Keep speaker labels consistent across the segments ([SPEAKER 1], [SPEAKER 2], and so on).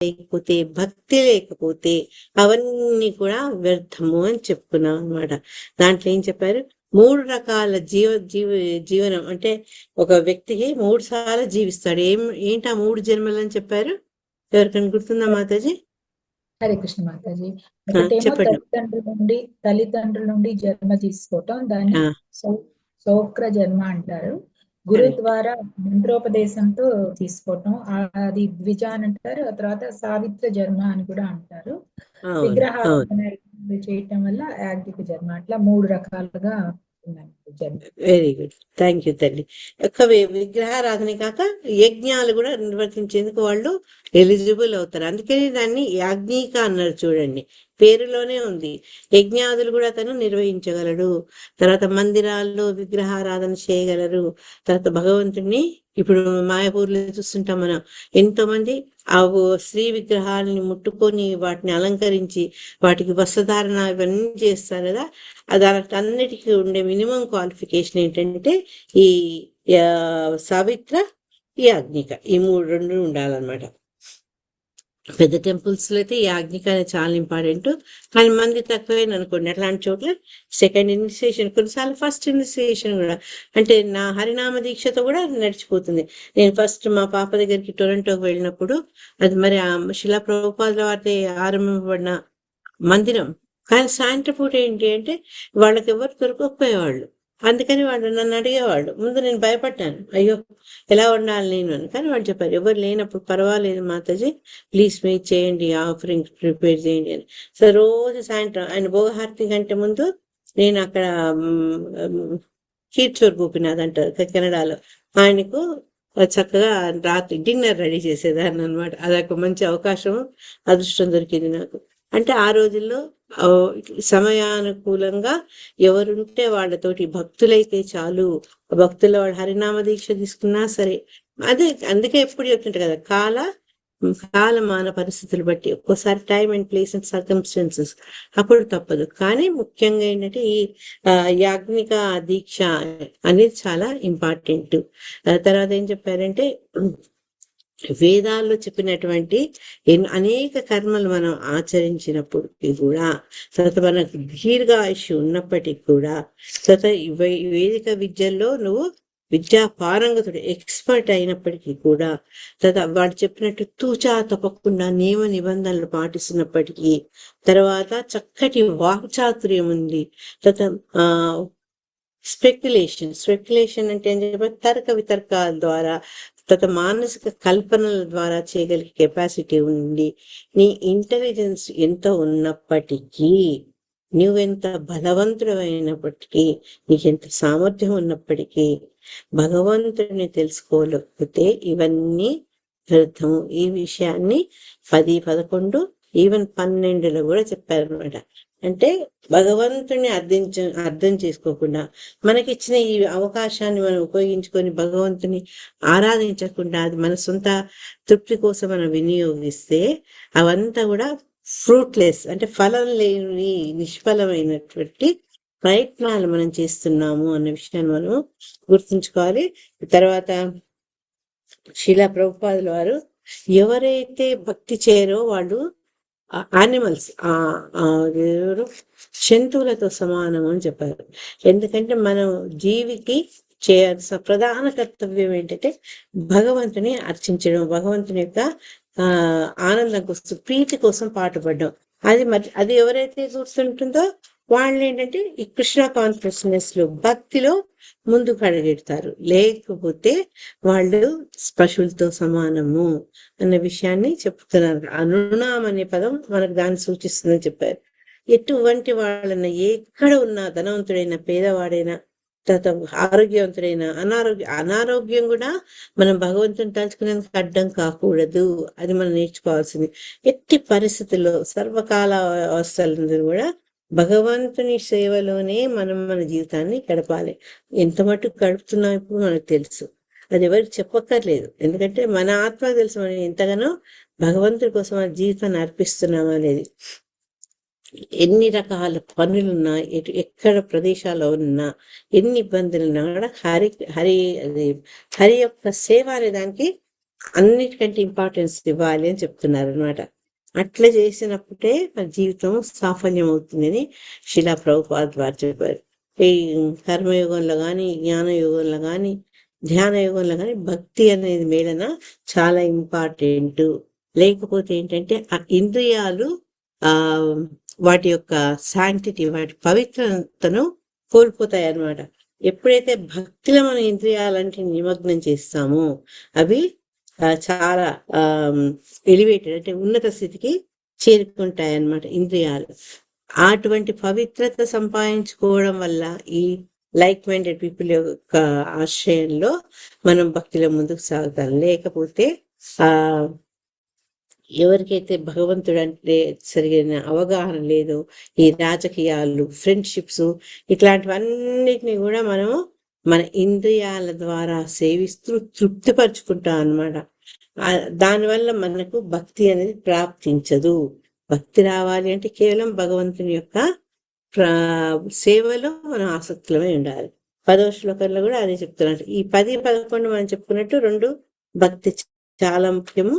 [SPEAKER 1] లేకపోతే భక్తి లేకపోతే అవన్నీ కూడా వ్యర్థము అని చెప్పుకున్నాం అనమాట. దాంట్లో ఏం చెప్పారు, 3 రకాల జీవనం అంటే ఒక వ్యక్తికి 3 సార్లు జీవిస్తాడు. ఏంటి ఆ 3 జన్మలు అని చెప్పారు? ఎవరికైనా గుర్తుందా మాతాజీ?
[SPEAKER 2] హరే కృష్ణ మాతాజీ. ఒకటేమో
[SPEAKER 1] చెప్పండి.
[SPEAKER 2] తల్లిదండ్రుల నుండి జన్మ తీసుకోవటం, దాన్ని సౌక్ర జన్మ అంటారు. గురు ద్వారా మంత్రోపదేశంతో తీసుకోవటం, అది ద్విజ అని అంటారు. ఆ తర్వాత సావిత్ర జన్మ అని కూడా అంటారు. విగ్రహారాధన చేయటం వల్ల యాజ్ఞిక జన్మ. అట్లా 3 రకాలుగా
[SPEAKER 1] వెరీ గుడ్, థ్యాంక్ యూ తల్లి. ఒక్క విగ్రహారాధన కాక యజ్ఞాలు కూడా నిర్వర్తించేందుకు వాళ్ళు ఎలిజిబుల్ అవుతారు. అందుకని దాన్ని యాజ్ఞిక అన్నారు. చూడండి, పేరులోనే ఉంది. యజ్ఞాదులు కూడా అతను నిర్వహించగలడు. తర్వాత మందిరాల్లో విగ్రహారాధన చేయగలరు. తర్వాత భగవంతుడిని ఇప్పుడు మాయాపూర్లో చూస్తుంటాం మనం, ఎంతో మంది ఆ స్త్రీ విగ్రహాలని ముట్టుకొని వాటిని అలంకరించి వాటికి వస్త్రధారణ ఇవన్నీ చేస్తారు కదా. దానికి అన్నిటికీ ఉండే మినిమం క్వాలిఫికేషన్ ఏంటంటే ఈ సావిత్ర, ఈ యాజ్ఞిక, ఈ 2 ఉండాలన్నమాట. పెద్ద టెంపుల్స్ లో అయితే ఈ యాజ్ఞిక అనేది చాలా ఇంపార్టెంట్. కానీ మంది తక్కువైన అనుకోండి, అట్లాంటి చోట్ల సెకండ్ ఇనిషియేషన్, కొన్నిసార్లు ఫస్ట్ ఇనిషియేషన్ కూడా, అంటే నా హరినామ దీక్షతో కూడా నడిచిపోతుంది. నేను ఫస్ట్ మా పాప దగ్గరికి టొరంటోకి వెళ్ళినప్పుడు, అది మరి ఆ శిలా ప్రభుపాదుల వారి ఆరంభింపబడిన మందిరం. కానీ సాయంత్రం పూట ఏంటి అంటే వాళ్ళకి ఎవరు దొరకకపోయేవాళ్ళు. అందుకని వాళ్ళు నన్ను అడిగేవాళ్ళు. ముందు నేను భయపడ్డాను, అయ్యో ఎలా ఉండాలి నేను అని. కానీ వాళ్ళు చెప్పారు, ఎవరు లేనప్పుడు పర్వాలేదు మాతాజీ, ప్లీజ్ వెయిట్ చేయండి, ఆఫరింగ్ ప్రిపేర్ చేయండి అని. సో రోజు సాయంత్రం ఆయన భోగహారతి కంటే ముందు నేను అక్కడ కీర్చోర్ గోపినాథ్ అంటారు కెనడాలో, ఆయనకు చక్కగా రాత్రి డిన్నర్ రెడీ చేసేదాన్ని అనమాట. అదొక మంచి అవకాశం, అదృష్టం దొరికింది నాకు. అంటే ఆ రోజుల్లో సమయానుకూలంగా ఎవరుంటే వాళ్ళతోటి, భక్తులైతే చాలు, భక్తుల వాళ్ళు హరినామ దీక్ష తీసుకున్నా సరే. అదే అందుకే ఎప్పుడు చెప్తుంటా కదా, కాలమాన పరిస్థితులు బట్టి ఒక్కోసారి time and place and circumstances అప్పుడు తప్పదు. కానీ ముఖ్యంగా ఏంటంటే ఈ యాజ్ఞిక దీక్ష అనేది చాలా ఇంపార్టెంట్. తర్వాత ఏం చెప్పారంటే, వేదాల్లో చెప్పినటువంటి అనేక కర్మలు మనం ఆచరించినప్పటికీ కూడా, తర్వాత మనకు దీర్ఘాయుష్ ఉన్నప్పటికీ కూడా, తర్వాత వేదిక విద్యల్లో నువ్వు విద్యా పారంగతుడు ఎక్స్పర్ట్ అయినప్పటికీ కూడా, తర్వాత వాడు చెప్పినట్టు తూచా తప్పకుండా నియమ నిబంధనలు పాటిస్తున్నప్పటికీ, తర్వాత చక్కటి వాక్చాతుర్యం ఉంది, తర్వాత స్పెక్యులేషన్ అంటే ఏం చెప్పారు, తర్క వితర్కాల ద్వారా, తర్వాత మానసిక కల్పనల ద్వారా చేయగలిగే కెపాసిటీ ఉంది. నీ ఇంటెలిజెన్స్ ఎంత ఉన్నప్పటికీ, నువ్వెంత బలవంతుడమైనప్పటికీ, నీకెంత సామర్థ్యం ఉన్నప్పటికీ, భగవంతుడిని తెలుసుకోలేకపోతే ఇవన్నీ వ్యర్థము. ఈ విషయాన్ని 10, 11, ఈవెన్ 12లో కూడా చెప్పారనమాట. అంటే భగవంతుని అర్థం చేసుకోకుండా, మనకిచ్చిన ఈ అవకాశాన్ని మనం ఉపయోగించుకొని భగవంతుని ఆరాధించకుండా, అది మన సొంత తృప్తి కోసం మనం వినియోగిస్తే అవంతా కూడా ఫ్రూట్లెస్, అంటే ఫలం లేని నిష్ఫలమైనటువంటి ప్రయత్నాలు మనం చేస్తున్నాము అన్న విషయాన్ని మనం గుర్తుంచుకోవాలి. తర్వాత శిలా ప్రభుపాదుల వారు, ఎవరైతే భక్తి చేయరో వాళ్ళు యానిమల్స్, జంతువులతో సమానం అని చెప్పారు. ఎందుకంటే మనం జీవికి చేయాల్సిన ప్రధాన కర్తవ్యం ఏంటంటే భగవంతుని అర్చించడం, భగవంతుని యొక్క ఆనందం కోసం, ప్రీతి కోసం పాటుపడడం. అది ఎవరైతే గుర్తుంటుందో వాళ్ళు ఏంటంటే ఈ కృష్ణ కాన్షియస్నెస్ లో, భక్తిలో ముందుకు అడుగెడతారు. లేకపోతే వాళ్ళు పశువులతో సమానము అన్న విషయాన్ని చెప్తున్నారు. అనునాం అనే పదం మనకు దాన్ని సూచిస్తుందని చెప్పారు. ఎటువంటి వాళ్ళన్నా, ఎక్కడ ఉన్నా, ధనవంతుడైనా పేదవాడైనా, తర్వాత ఆరోగ్యవంతుడైనా, అనారోగ్యం కూడా మనం భగవంతుని తలుచుకునేందుకు అడ్డం కాకూడదు. అది మనం నేర్చుకోవాల్సింది. ఎట్టి పరిస్థితుల్లో సర్వకాల అవస్థలందరూ కూడా భగవంతుని సేవలోనే మనం మన జీవితాన్ని గడపాలి. ఎంత మటుకు గడుపుతున్నాం ఇప్పుడు మనకు తెలుసు, అది ఎవరికి చెప్పక్కర్లేదు. ఎందుకంటే మన ఆత్మకు తెలుసు మనం ఎంతగానో భగవంతుడి కోసం మన జీవితాన్ని అర్పిస్తున్నాం అనేది. ఎన్ని రకాల పనులున్నా, ఎక్కడ ప్రదేశాల్లో ఉన్నా, ఎన్ని ఇబ్బందులున్నా కూడా హరి యొక్క సేవ అనే దానికి అన్నిటికంటే ఇంపార్టెన్స్ ఇవ్వాలి అని చెప్తున్నారు అనమాట. అట్లా చేసినప్పుడే మన జీవితం సాఫల్యం అవుతుందని శిలా ప్రభుపాద వారు చెప్పారు. ఈ కర్మయుగంలో కానీ, జ్ఞాన యుగంలో కానీ, ధ్యాన యుగంలో కానీ భక్తి అనేది మేళన చాలా ఇంపార్టెంట్. లేకపోతే ఏంటంటే ఆ ఇంద్రియాలు ఆ వాటి యొక్క శాంక్టిటీ, వాటి పవిత్రతను కోల్పోతాయి అన్నమాట. ఎప్పుడైతే భక్తిలో మన ఇంద్రియాలంటే నిమగ్నం చేస్తామో అవి చాలా ఎలివేటెడ్ అంటే ఉన్నత స్థితికి చేరుకుంటాయి అన్నమాట ఇంద్రియాలు. అటువంటి పవిత్రత సంపాదించుకోవడం వల్ల ఈ లైక్ మైండెడ్ పీపుల్ యొక్క ఆశ్రయంలో మనం భక్తిలో ముందుకు సాగుతాం. లేకపోతే ఆ ఎవరికైతే భగవంతుడు అంటే సరిగిన అవగాహన లేదో ఈ రాజకీయాలు, ఫ్రెండ్షిప్స్ ఇట్లాంటివన్నిటిని కూడా మనము మన ఇంద్రియాల ద్వారా సేవిస్తూ తృప్తిపరుచుకుంటాం అన్నమాట. దానివల్ల మనకు భక్తి అనేది ప్రాప్తించదు. భక్తి రావాలి అంటే కేవలం భగవంతుని యొక్క సేవలో మనం ఆసక్తులమై ఉండాలి. 10వ శ్లోకంలో కూడా అదే చెప్తున్నట్టు ఈ 10, 11 మనం చెప్పుకున్నట్టు 2 భక్తి చాలా ముఖ్యము.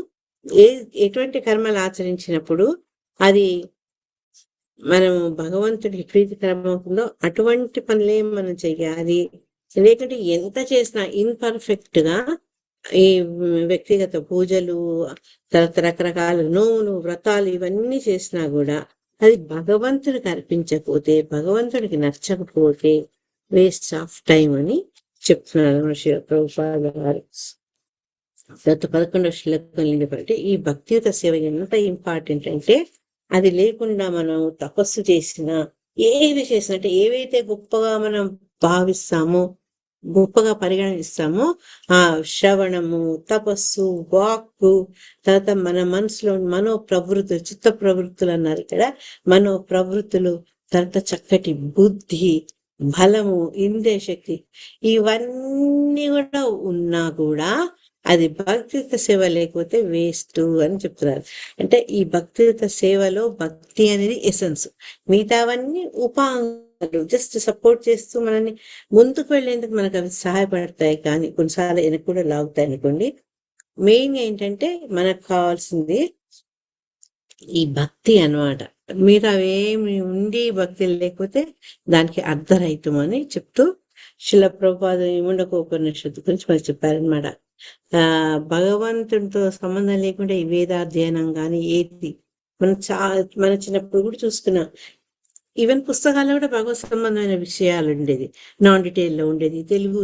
[SPEAKER 1] ఎటువంటి కర్మలు ఆచరించినప్పుడు అది మనము భగవంతుడికి ప్రీతికరం అవుతుందో అటువంటి పనులే మనం చెయ్యాలి. లేకుంటే ఎంత చేసినా ఇన్పర్ఫెక్ట్ గా ఈ వ్యక్తిగత పూజలు, తర్వాత రకరకాల నోములు, వ్రతాలు ఇవన్నీ చేసినా కూడా అది భగవంతుడికి అర్పించకపోతే, భగవంతుడికి నచ్చకపోతే వేస్ట్ ఆఫ్ టైం అని చెప్తున్నారు ప్రభుపాద గారు. గత 11వ శ్లోకంలో చెప్పాలంటే ఈ భక్తియుత సేవ ఎంత ఇంపార్టెంట్ అంటే అది లేకుండా మనం తపస్సు చేసినా ఏవి చేసినా అంటే ఏవైతే గొప్పగా మనం భావిస్తామో, గొప్పగా పరిగణిస్తామో ఆ శ్రవణము, తపస్సు, వాక్కు, తర్వాత మన మనసులో మనో ప్రవృత్తులు, చిత్త ప్రవృత్తులు అన్నారు ఇక్కడ, మనో ప్రవృత్తులు, తర్వాత చక్కటి బుద్ధి, బలము, ఇంద్రియ శక్తి ఇవన్నీ కూడా ఉన్నా కూడా అది భక్తియుత సేవ లేకపోతే వేస్ట్ అని చెప్తున్నారు. అంటే ఈ భక్తియుత సేవలో భక్తి అనేది ఎసెన్స్, మిగతావన్నీ ఉపాంగాలు జస్ట్ సపోర్ట్ చేస్తూ మనల్ని ముందుకు వెళ్ళేందుకు మనకు అవి సహాయపడతాయి, కానీ కొన్నిసార్లు వెనక్కి కూడా లాగుతాయి అనుకోండి. మెయిన్ ఏంటంటే మనకు కావాల్సింది ఈ భక్తి అన్నమాట. మీరు అవేమి ఉండి భక్తి లేకపోతే దానికి అర్ధరహితం అని చెప్తూ శిల ప్రభుపాద ముండకోపనిషత్తు గురించి మనకు చెప్పారనమాట. భగవంతుడితో సంబంధం లేకుండా ఈ వేదాధ్యయనం కానీ ఏది మన చిన్నప్పుడు కూడా చూసుకున్నాం. ఈవెన్ పుస్తకాల్లో కూడా భగవత్ సంబంధమైన విషయాలు ఉండేది, నాన్ డీటెయిల్లో ఉండేది, తెలుగు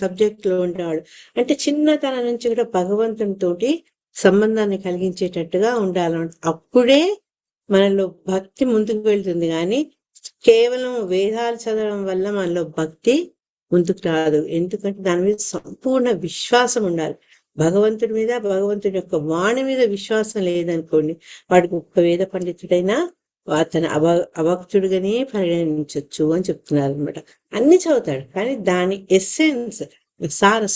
[SPEAKER 1] సబ్జెక్ట్లో ఉండేవాడు. అంటే చిన్నతనం నుంచి కూడా భగవంతునితోటి సంబంధాన్ని కలిగించేటట్టుగా ఉండాలంట. అప్పుడే మనలో భక్తి ముందుకు వెళ్తుంది. కానీ కేవలం వేదాలు చదవడం వల్ల మనలో భక్తి ముందుకు రాదు. ఎందుకంటే దాని మీద సంపూర్ణ విశ్వాసం ఉండాలి. భగవంతుడి మీద, భగవంతుడి యొక్క వాణి మీద విశ్వాసం లేదనుకోండి, వాడికి ఒక్క వేద పండితుడైనా అతను అభక్తుడిగానే పరిగణించవచ్చు అని చెప్తున్నారు అనమాట. అన్ని చదువుతాడు కానీ దాని ఎస్సెన్స్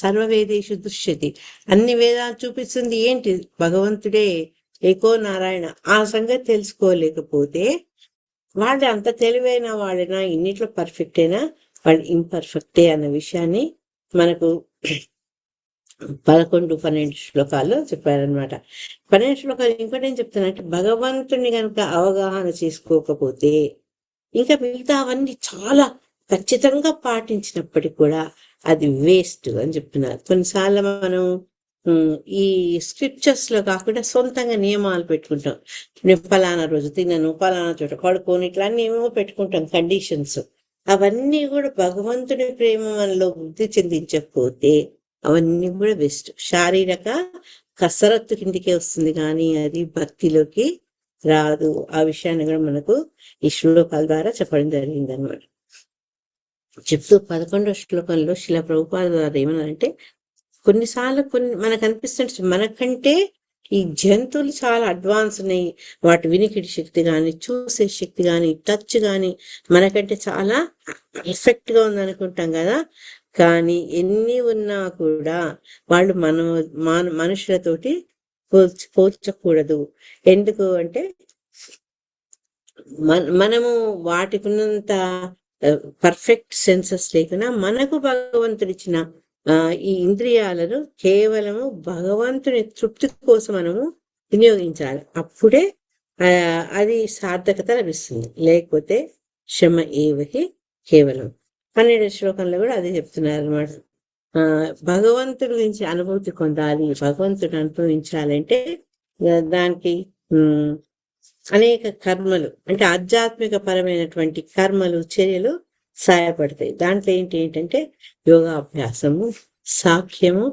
[SPEAKER 1] సర్వవేదేషు దృశ్యతి, అన్ని వేదాలు చూపిస్తుంది ఏంటి? భగవంతుడే, ఏకో నారాయణ. ఆ సంగతి తెలుసుకోలేకపోతే వాడు అంత తెలివైన వాడైనా, ఇన్నిట్లో పర్ఫెక్ట్ అయినా వాడు ఇంపర్ఫెక్టే అన్న విషయాన్ని మనకు 11, 12 శ్లోకాల్లో చెప్పారనమాట. 12 శ్లోకాలు ఇంకోటి ఏం చెప్తానంటే భగవంతుని కనుక అవగాహన చేసుకోకపోతే ఇంకా మిగతా అవన్నీ చాలా ఖచ్చితంగా పాటించినప్పటికీ కూడా అది వేస్ట్ అని చెప్తున్నారు. కొన్నిసార్లు మనం ఈ స్క్రిప్చర్స్ లో కాకుండా సొంతంగా నియమాలు పెట్టుకుంటాం. నేను ఫలానా రోజు తినను, ఫలానా చోట పడుకోని, ఇట్లా అన్ని ఏమేమో పెట్టుకుంటాం కండిషన్స్. అవన్నీ కూడా భగవంతుడి ప్రేమ మనలో వృద్ధి చెందించకపోతే అవన్నీ కూడా బెస్ట్. శారీరక కసరత్తు కిందికే వస్తుంది కానీ అది భక్తిలోకి రాదు. ఆ విషయాన్ని కూడా మనకు ఈ శ్లోకాల ద్వారా చెప్పడం జరిగింది అనమాట. చెప్తూ 11వ శ్లోకంలో శిల ప్రభుపాద ద్వారా ఏమన్నారంటే కొన్నిసార్లు మనకు అనిపిస్తుంది మనకంటే ఈ జంతువులు చాలా అడ్వాన్స్ ఉన్నాయి, వాటి వినికిడి శక్తి కానీ, చూసే శక్తి కానీ, టచ్ కానీ మనకంటే చాలా ఎఫెక్ట్ గా ఉందనుకుంటాం కదా. కానీ ఎన్ని ఉన్నా కూడా వాళ్ళు మనుషులతోటి పోల్చకూడదు. ఎందుకు అంటే మనము వాటికి ఉన్నంత పర్ఫెక్ట్ సెన్సెస్ లేకున్నా మనకు భగవంతుడిచ్చిన ఈ ఇంద్రియాలను కేవలము భగవంతుని తృప్తి కోసం మనము వినియోగించాలి. అప్పుడే అది సార్థకత లభిస్తుంది. లేకపోతే శ్రమ ఏవకి కేవలం 12వ శ్లోకంలో కూడా అదే చెప్తున్నారు అనమాట. భగవంతుడి గురించి అనుభూతి పొందాలి, భగవంతుడిని అనుభవించాలంటే దానికి అనేక కర్మలు, అంటే ఆధ్యాత్మిక పరమైనటువంటి కర్మలు, చర్యలు సహాయపడతాయి. దాంట్లో ఏంటంటే యోగాభ్యాసము, సాఖ్యము,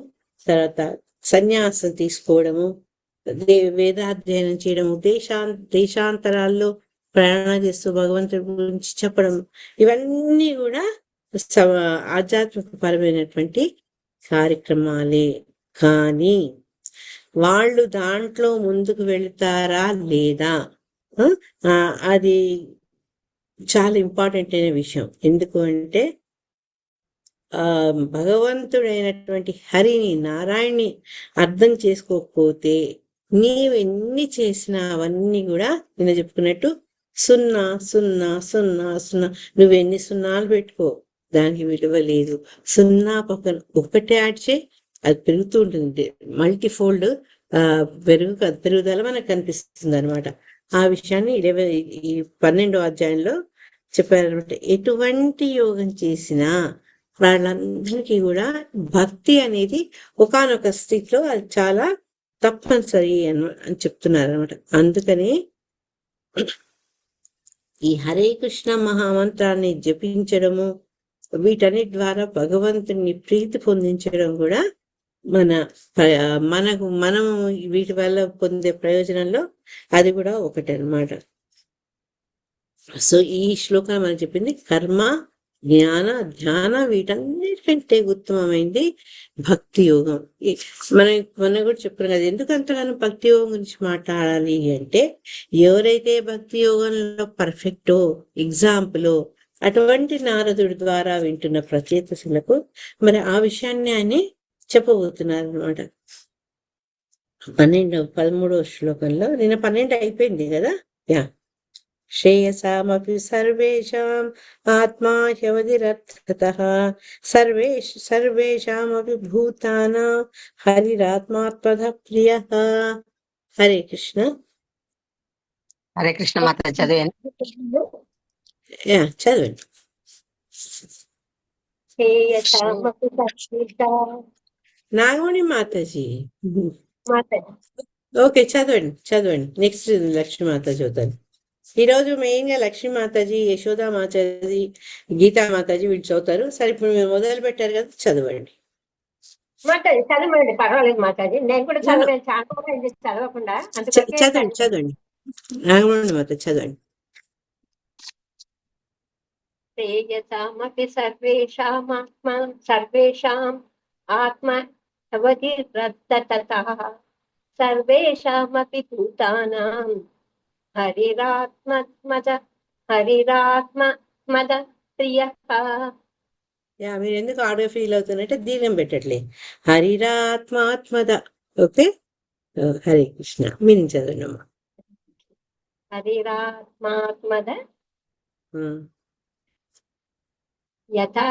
[SPEAKER 1] తర్వాత సన్యాసం తీసుకోవడము, వేదాధ్యయనం చేయడము, దేశాంతరాల్లో ప్రయాణం చేస్తూ భగవంతుడి గురించి చెప్పడం, ఇవన్నీ కూడా ఆధ్యాత్మిక పరమైనటువంటి కార్యక్రమాలే. కానీ వాళ్ళు దాంట్లో ముందుకు వెళ్తారా లేదా, అది చాలా ఇంపార్టెంట్ అయిన విషయం. ఎందుకు అంటే భగవంతుడైనటువంటి హరిని, నారాయణ్ణి అర్థం చేసుకోకపోతే నీవు ఎన్ని చేసినా అవన్నీ కూడా నేను చెప్పుకున్నట్టు సున్నా సున్నా సున్నా సున్నా. నువ్వెన్ని సున్నాలు పెట్టుకో, దానికి విలువ లేదు. సున్నా పక్కన ఒకటే యాడ్ చేయి, అది పెరుగుతూ ఉంటుంది. మల్టీఫోల్డ్ పెరుగుదల మనకు కనిపిస్తుంది అనమాట. ఆ విషయాన్ని 12వ అధ్యాయంలో చెప్పారనమాట. ఎటువంటి యోగం చేసినా వాళ్ళందరికీ కూడా భక్తి అనేది ఒకానొక స్థితిలో అది చాలా తప్పనిసరి అని చెప్తున్నారు అనమాట. అందుకని ఈ హరే కృష్ణ మహామంత్రాన్ని జపించడము, వీటన్నిటి ద్వారా భగవంతుని ప్రీతి పొందించడం కూడా మనం వీటి వల్ల పొందే ప్రయోజనంలో అది కూడా ఒకటి అనమాట. సో ఈ శ్లోకం మనం చెప్పింది కర్మ, జ్ఞాన, ధ్యాన వీటన్నిటికంటే ఉత్తమమైంది భక్తి యోగం. మనం కూడా చెప్పుకున్నాం కదా, ఎందుకు అంతగానో భక్తి యోగం గురించి మాట్లాడాలి అంటే, ఎవరైతే భక్తి యోగంలో పర్ఫెక్టో, ఎగ్జాంపుల్ అటువంటి నారదుడి ద్వారా వింటున్న ప్రచేతసులకు మరి ఆ విషయాన్ని ఆయన చెప్పబోతున్నారు అనమాట. 13వ శ్లోకంలో, నిన్న 12 అయిపోయింది కదా. శ్రేయసామపి సర్వేషాం ఆత్మా హ్యవతిరర్థతః సర్వేషామపి భూతానాం హరిరాత్మాత్మద ప్రియః. హరే కృష్ణ.
[SPEAKER 3] హరే కృష్ణ మాత చదివాను.
[SPEAKER 1] చదవండి. నాగమణి మాతాజీ. ఓకే, చదవండి. నెక్స్ట్ లక్ష్మీ మాత చదువుతాను. ఈరోజు మెయిన్ గా లక్ష్మీ మాతాజీ, యశోదా మాతాజీ, గీతా మాతాజీ వీళ్ళు చదువుతారు. సరే, ఇప్పుడు మీరు మొదలు పెట్టారు కదా, చదవండి.
[SPEAKER 3] మాతాజీ చదవండి, పర్వాలేదు మాతాజీ. నేను కూడా చదవకుండా
[SPEAKER 1] చదవండి. నాగమణి మాత చదవండి.
[SPEAKER 3] శ్రేయసామపి సర్వేషాం ఆత్మ అవధిరత్తతః సర్వేషామపి భూతానాం హరిరాత్మద ప్రియః.
[SPEAKER 1] మీరు ఎందుకు ఆడియో ఫీల్ అవుతున్నట్టే దీర్ఘం పెట్టట్లే, హరిరాత్మాత్మద. ఓకే, హరే కృష్ణ. మీరు చదవండి అమ్మా.
[SPEAKER 3] హరిరాత్మాత్మద యథా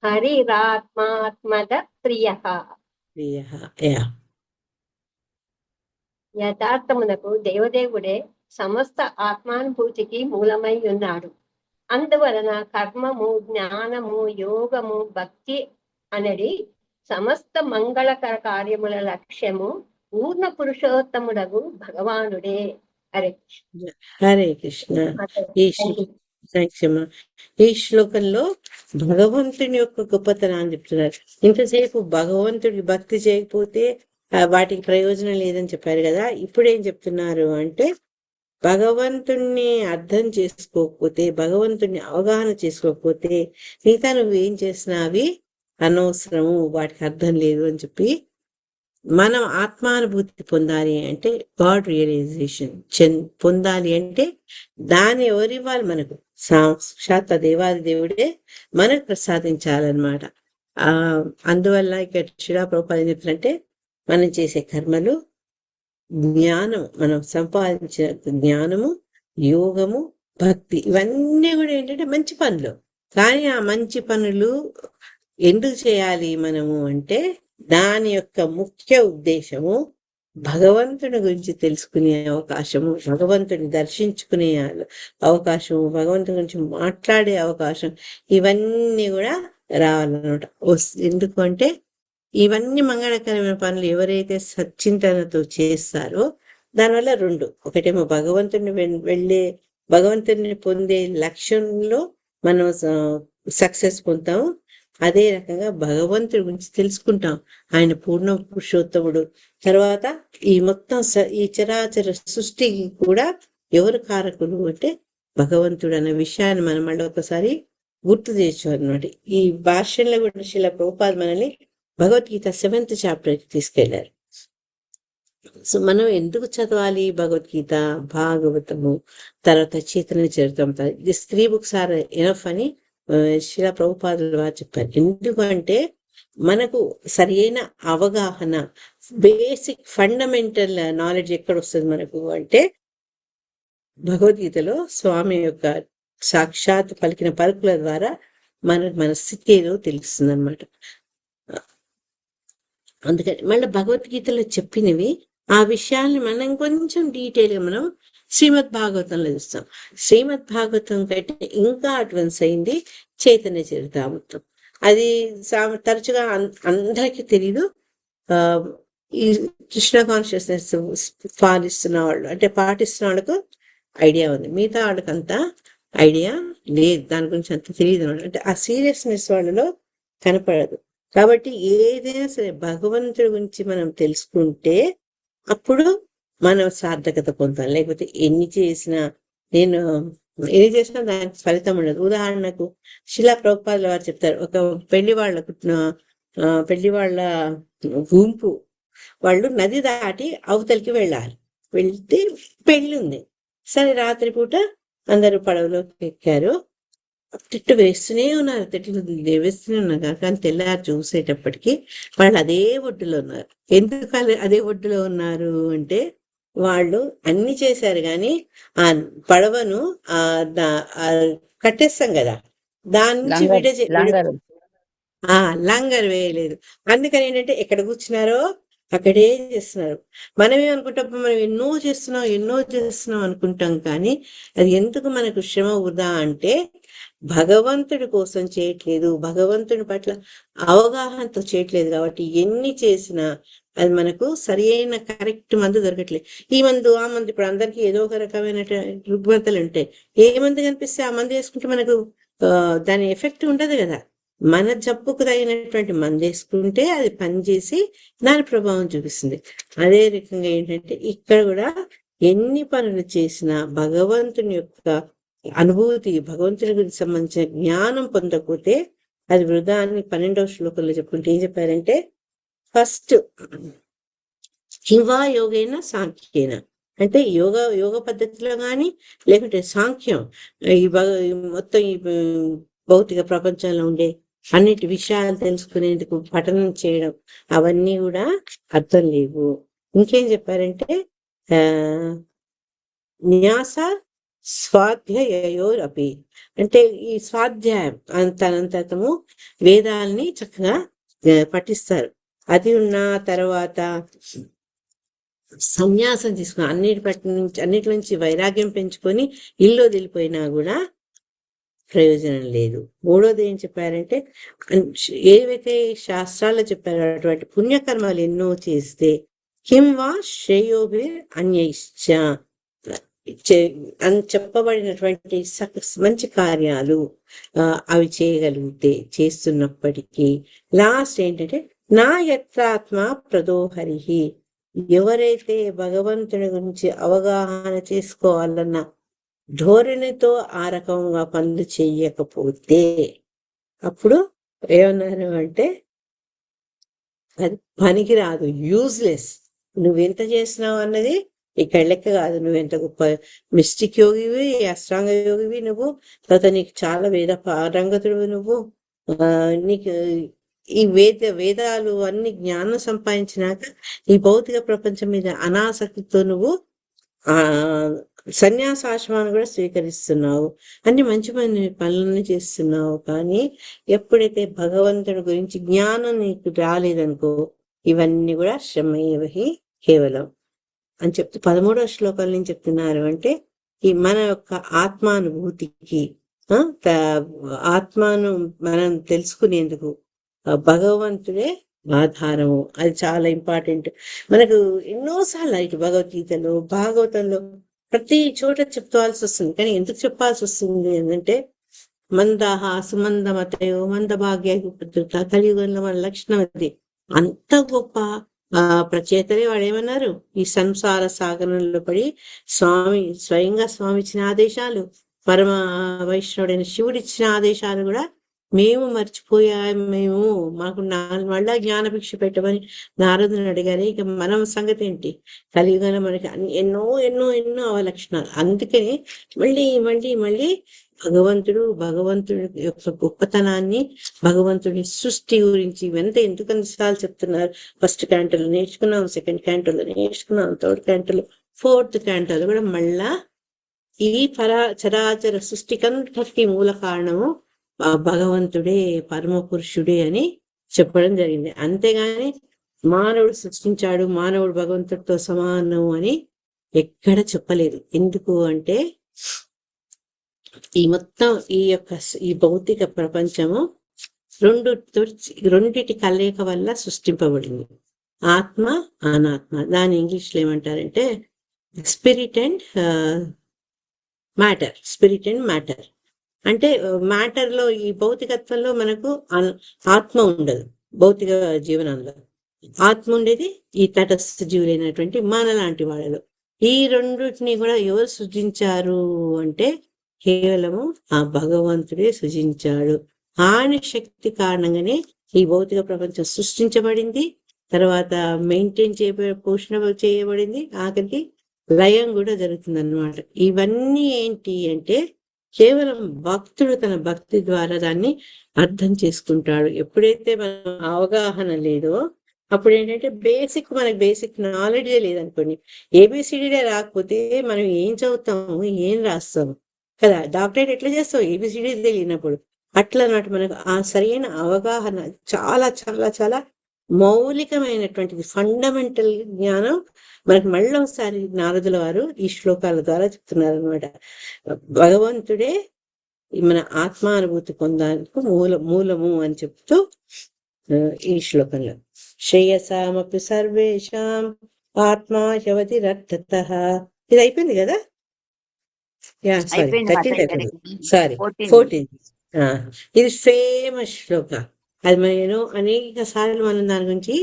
[SPEAKER 3] హరిరాత్మాత్మద ప్రియః. యథార్థమునకు దేవదేవుడే సమస్త ఆత్మానుభూతికి మూలమై ఉన్నాడు. అందువలన కర్మము, జ్ఞానము, యోగము, భక్తి అనేది సమస్త మంగళకర కార్యముల లక్ష్యము పూర్ణ పురుషోత్తముడగు భగవానుడే. హరే కృష్ణ.
[SPEAKER 1] హరే కృష్ణ. ఈ శ్లోకంలో భగవంతుని యొక్క గొప్పతనాన్ని చెప్తున్నారు. ఇంతసేపు భగవంతుడి భక్తి చేయకపోతే వాటికి ప్రయోజనం లేదని చెప్పారు కదా. ఇప్పుడు ఏం చెప్తున్నారు అంటే, భగవంతుణ్ణి అర్థం చేసుకోకపోతే, భగవంతుణ్ణి అవగాహన చేసుకోకపోతే మిగతా నువ్వేం చేసినా అవి అనవసరము, వాటికి అర్థం లేదు అని చెప్పి, మనం ఆత్మానుభూతి పొందాలి అంటే, గాడ్ రియలైజేషన్ పొందాలి అంటే దాన్ని ఎవరివ్వాలి? మనకు సాక్షాత్ దేవాది దేవుడే మనకు ప్రసాదించాలన్నమాట. అందువల్ల ఇక్కడ శ్రీలా ప్రభుపాద ఏం చెప్తారంటే, మనం చేసే కర్మలు, జ్ఞానం, మనం సంపాదించిన జ్ఞానము, యోగము, భక్తి, ఇవన్నీ కూడా ఏంటంటే మంచి పనులు. కానీ ఆ మంచి పనులు ఎందుకు చేయాలి మనము అంటే దాని యొక్క ముఖ్య ఉద్దేశము భగవంతుని గురించి తెలుసుకునే అవకాశము, భగవంతుని దర్శించుకునే అవకాశము, భగవంతుని గురించి మాట్లాడే అవకాశం, ఇవన్నీ కూడా రావాలన్నమాట. ఎందుకు అంటే ఇవన్నీ మంగళకరమైన పనులు ఎవరైతే సచ్చింతనతో చేస్తారో దానివల్ల రెండు, ఒకటేమో భగవంతుని భగవంతుని పొందే లక్ష్యంలో మనం సక్సెస్ పొందుతాము. అదే రకంగా భగవంతుడి గురించి తెలుసుకుంటాం. ఆయన పూర్ణ పురుషోత్తముడు. తర్వాత ఈ మొత్తం ఈ చరాచర సృష్టికి కూడా ఎవరు కారకులు అంటే భగవంతుడు అన్న విషయాన్ని మనం మళ్ళీ ఒకసారి గుర్తు చేయొచ్చు అన్నమాట. ఈ భాష్యంలో కూడా శ్రీల ప్రభుపాద మనల్ని భగవద్గీత 7th చాప్టర్కి తీసుకెళ్లారు. సో మనం ఎందుకు చదవాలి భగవద్గీత, భాగవతము, తర్వాత చైతన్య చరిత్ర, దిస్ 3 books ఆర్ ఎనఫ్ అని శ్రీల ప్రభుపాదులు వారు చెప్పారు. ఎందుకంటే మనకు సరైన అవగాహన, బేసిక్ ఫండమెంటల్ నాలెడ్జ్ ఎక్కడ వస్తుంది మనకు అంటే భగవద్గీతలో స్వామి యొక్క సాక్షాత్ పలికిన పలుకుల ద్వారా మన స్థితిలో తెలుస్తుంది అనమాట. అందుకని మళ్ళీ భగవద్గీతలో చెప్పినవి ఆ విషయాల్ని మనం కొంచెం డీటెయిల్గా మనం శ్రీమద్ భాగవతంలో చూస్తాం. శ్రీమద్ భాగవతం కంటే ఇంకా అడ్వాన్స్ అయింది చైతన్య చరితామృతం. అది తరచుగా అందరికీ తెలీదు. ఈ కృష్ణ కాన్షియస్నెస్ పాటిస్తున్న వాళ్ళకు ఐడియా ఉంది, మిగతా వాళ్ళకంతా ఐడియా లేదు, దాని గురించి అంత తెలియదు. అంటే ఆ సీరియస్నెస్ వాళ్ళలో కనపడదు. కాబట్టి ఏదైనా సరే భగవంతుడి గురించి మనం తెలుసుకుంటే అప్పుడు మనం సార్థకత పొందాలి. లేకపోతే ఎన్ని చేసినా దానికి ఫలితం ఉండదు. ఉదాహరణకు శిలా ప్రభుపాదుల వారు చెప్తారు, ఒక పెళ్లి వాళ్ళ గుంపు వాళ్ళు నది దాటి అవతలికి వెళ్ళాలి. వెళ్తే పెళ్లి ఉంది. సరే రాత్రిపూట అందరూ పడవలోకి ఎక్కారు. తిట్టు వేస్తూనే ఉన్నారు కానీ తెల్లారి చూసేటప్పటికి వాళ్ళు అదే ఒడ్డులో ఉన్నారు. ఎందుకు అదే ఒడ్డులో ఉన్నారు అంటే వాళ్ళు అన్ని చేశారు కానీ ఆ పడవను కట్టేస్తాం కదా, దాని నుంచి లంగర్ వేయలేదు. అందుకని ఏంటంటే ఎక్కడ కూర్చున్నారో అక్కడే చేస్తున్నారు. మనమేమనుకుంటాం, మనం ఎన్నో చేస్తున్నాం అనుకుంటాం. కానీ అది ఎందుకు మనకు శ్రమ వృధా అంటే భగవంతుడి కోసం చేయట్లేదు, భగవంతుడి పట్ల అవగాహనతో చేయట్లేదు. కాబట్టి ఎన్ని చేసినా అది మనకు సరైన కరెక్ట్ మందు దొరకట్లేదు. ఈ మందు ఆ మందు, ఇప్పుడు అందరికీ ఏదో ఒక రకమైన రుగ్మతలు ఉంటాయి. ఏ మందు కనిపిస్తే ఆ మందు వేసుకుంటే మనకు దాని ఎఫెక్ట్ ఉండదు కదా. మన జబ్బుకు తగినటువంటి మందు వేసుకుంటే అది పనిచేసి దాని ప్రభావం చూపిస్తుంది. అదే రకంగా ఏంటంటే ఇక్కడ కూడా ఎన్ని పనులు చేసినా భగవంతుని యొక్క అనుభూతి, భగవంతుని గురించి సంబంధించిన జ్ఞానం పొందకపోతే అది వృధా అని 12వ శ్లోకంలో చెప్పుకుంటే ఏం చెప్పారంటే, ఫస్ట్ కింవా యోగైన సాంఖ్యేన అంటే యోగ పద్ధతిలో కానీ లేకుంటే సాంఖ్యం, మొత్తం ఈ భౌతిక ప్రపంచంలో ఉండే అన్నిటి విషయాలు తెలుసుకునేందుకు పఠనం చేయడం, అవన్నీ కూడా అర్థం లేవు. ఇంకేం చెప్పారంటే న్యాస స్వాధ్యాయోరపి అంటే ఈ స్వాధ్యాయం అంతనంతము వేదాలని చక్కగా పఠిస్తారు. అది ఉన్న తర్వాత సన్యాసం తీసుకుని అన్నిటి నుంచి వైరాగ్యం పెంచుకొని ఇల్లు వదిలిపోయినా కూడా ప్రయోజనం లేదు. మూడోది ఏం చెప్పారంటే ఏవైతే శాస్త్రాల్లో చెప్పారో అటువంటి పుణ్యకర్మాలు ఎన్నో చేస్తే కింవా శ్రేయోభిర్ అన్యైశ్చ అని చెప్పబడినటువంటి మంచి కార్యాలు అవి చేయగలిగితే చేస్తున్నప్పటికీ లాస్ట్ ఏంటంటే నా యత్రాత్మ ప్రదోహరిహి, ఎవరైతే భగవంతుని గురించి అవగాహన చేసుకోవాలన్న ధోరణితో ఆ రకంగా పనులు చెయ్యకపోతే అప్పుడు ఏమన్నారు అంటే అది పనికిరాదు, యూజ్లెస్. నువ్వెంత చేసినావు అన్నది ఇక్కడ లెక్క కాదు. నువ్వెంత గొప్ప మిస్టిక్ యోగివి, అష్టాంగ యోగివి నువ్వు, తర్వాత నీకు చాలా పారంగతుడివి నువ్వు, నీకు ఈ వేదాలు అన్ని జ్ఞానం సంపాదించినాక ఈ భౌతిక ప్రపంచం మీద అనాసక్తితో నువ్వు సన్యాసాశ్రమాన్ని కూడా స్వీకరిస్తున్నావు, అన్ని మంచి మంచి పనులను చేస్తున్నావు. కానీ ఎప్పుడైతే భగవంతుడి గురించి జ్ఞానం నీకు రాలేదనుకో, ఇవన్నీ కూడా శ్రమయేవహి కేవలం అని చెప్తూ 13వ శ్లోకం నుంచి చెప్తున్నారు. అంటే ఈ మన యొక్క ఆత్మానుభూతికి ఆత్మను మనం తెలుసుకునేందుకు భగవంతుడే ఆధారము. అది చాలా ఇంపార్టెంట్. మనకు ఎన్నోసార్లు ఇటు భగవద్గీతలో భాగవతంలో ప్రతి చోట చెప్పుకోవాల్సి వస్తుంది. కానీ ఎందుకు చెప్పాల్సి వస్తుంది అంటే మందాహ సుమందమతయో మంద భాగ్య కలియుగంలో మన లక్షణం అది. అంత గొప్ప ప్రచేతలే వాడు ఏమన్నారు, ఈ సంసార సాగరంలో పడి స్వయంగా స్వామి ఇచ్చిన ఆదేశాలు, పరమ వైష్ణవుడైన శివుడు ఇచ్చిన ఆదేశాలు కూడా మేము మర్చిపోయాము, మాకు మళ్ళా జ్ఞానభిక్ష పెట్టమని నారదుని అడిగారు. ఇక మనం సంగతి ఏంటి? కలియుగంలో మనకి ఎన్నో ఎన్నో ఎన్నో అవలక్షణాలు. అందుకని మళ్ళీ మళ్ళీ మళ్ళీ భగవంతుడి యొక్క గొప్పతనాన్ని, భగవంతుడి సృష్టి గురించి ఇవంతా ఎందుకని సార్లు చెప్తున్నారు. ఫస్ట్ క్యాంటోలో నేర్చుకున్నాం, సెకండ్ క్యాంటోలో నేర్చుకున్నాం, థర్డ్ క్యాంటోలో, ఫోర్త్ క్యాంటోలో కూడా మళ్ళా ఈ చరాచర సృష్టికంతటికి మూల కారణము భగవంతుడే, పరమ పురుషుడే అని చెప్పడం జరిగింది. అంతేగాని మానవుడు సృష్టించాడు, మానవుడు భగవంతుడితో సమానం అని ఎక్కడ చెప్పలేదు. ఎందుకు అంటే ఈ మొత్తం ఈ భౌతిక ప్రపంచము రెండిటి కలయిక వల్ల సృష్టింపబడింది. ఆత్మ, అనాత్మ. దాని ఇంగ్లీష్లో ఏమంటారంటే spirit and matter. Spirit and matter అంటే మ్యాటర్ లో, ఈ భౌతికత్వంలో మనకు ఆత్మ ఉండదు. భౌతిక జీవనంలో ఆత్మ ఉండేది ఈ తటస్థ జీవులైనటువంటి మన లాంటి వాళ్ళలో. ఈ రెండింటిని కూడా ఎవరు సృజించారు అంటే కేవలము ఆ భగవంతుడే సృజించాడు. ఆయన శక్తి కారణంగానే ఈ భౌతిక ప్రపంచం సృష్టించబడింది, తర్వాత మెయింటైన్ పోషణ చేయబడింది, ఆఖరికి లయం కూడా జరుగుతుంది అన్నమాట. ఇవన్నీ ఏంటి అంటే కేవలం భక్తుడు తన భక్తి ద్వారా దాన్ని అర్థం చేసుకుంటాడు. ఎప్పుడైతే మనం అవగాహన లేదో అప్పుడు ఏంటంటే మనకి బేసిక్ నాలెడ్జే లేదనుకోండి, ఏబిసిడీడే రాకపోతే మనం ఏం చదువుతాము, ఏం రాస్తాము కదా. డాక్టరేట్ ఎట్లా చేస్తావు ఏబిసిడీ తెలియనప్పుడు? అట్లా అన్నమాట. మనకు ఆ సరైన అవగాహన చాలా చాలా చాలా మౌలికమైనటువంటిది, ఫండమెంటల్ జ్ఞానం మనకు మళ్ళీ ఒకసారి నారదుల వారు ఈ శ్లోకాల ద్వారా చెప్తున్నారు అనమాట. భగవంతుడే మన ఆత్మానుభూతి పొందడానికి మూలము అని చెప్తూ ఈ శ్లోకంలో శ్రేయసామపి సర్వేషాం ఆత్మా హ్యవతిరర్థతః. ఇది అయిపోయింది కదా. సారీ 14. ఇది ఫేమస్ శ్లోక. అది నేను అనేక సార్లు మనం దాని గురించి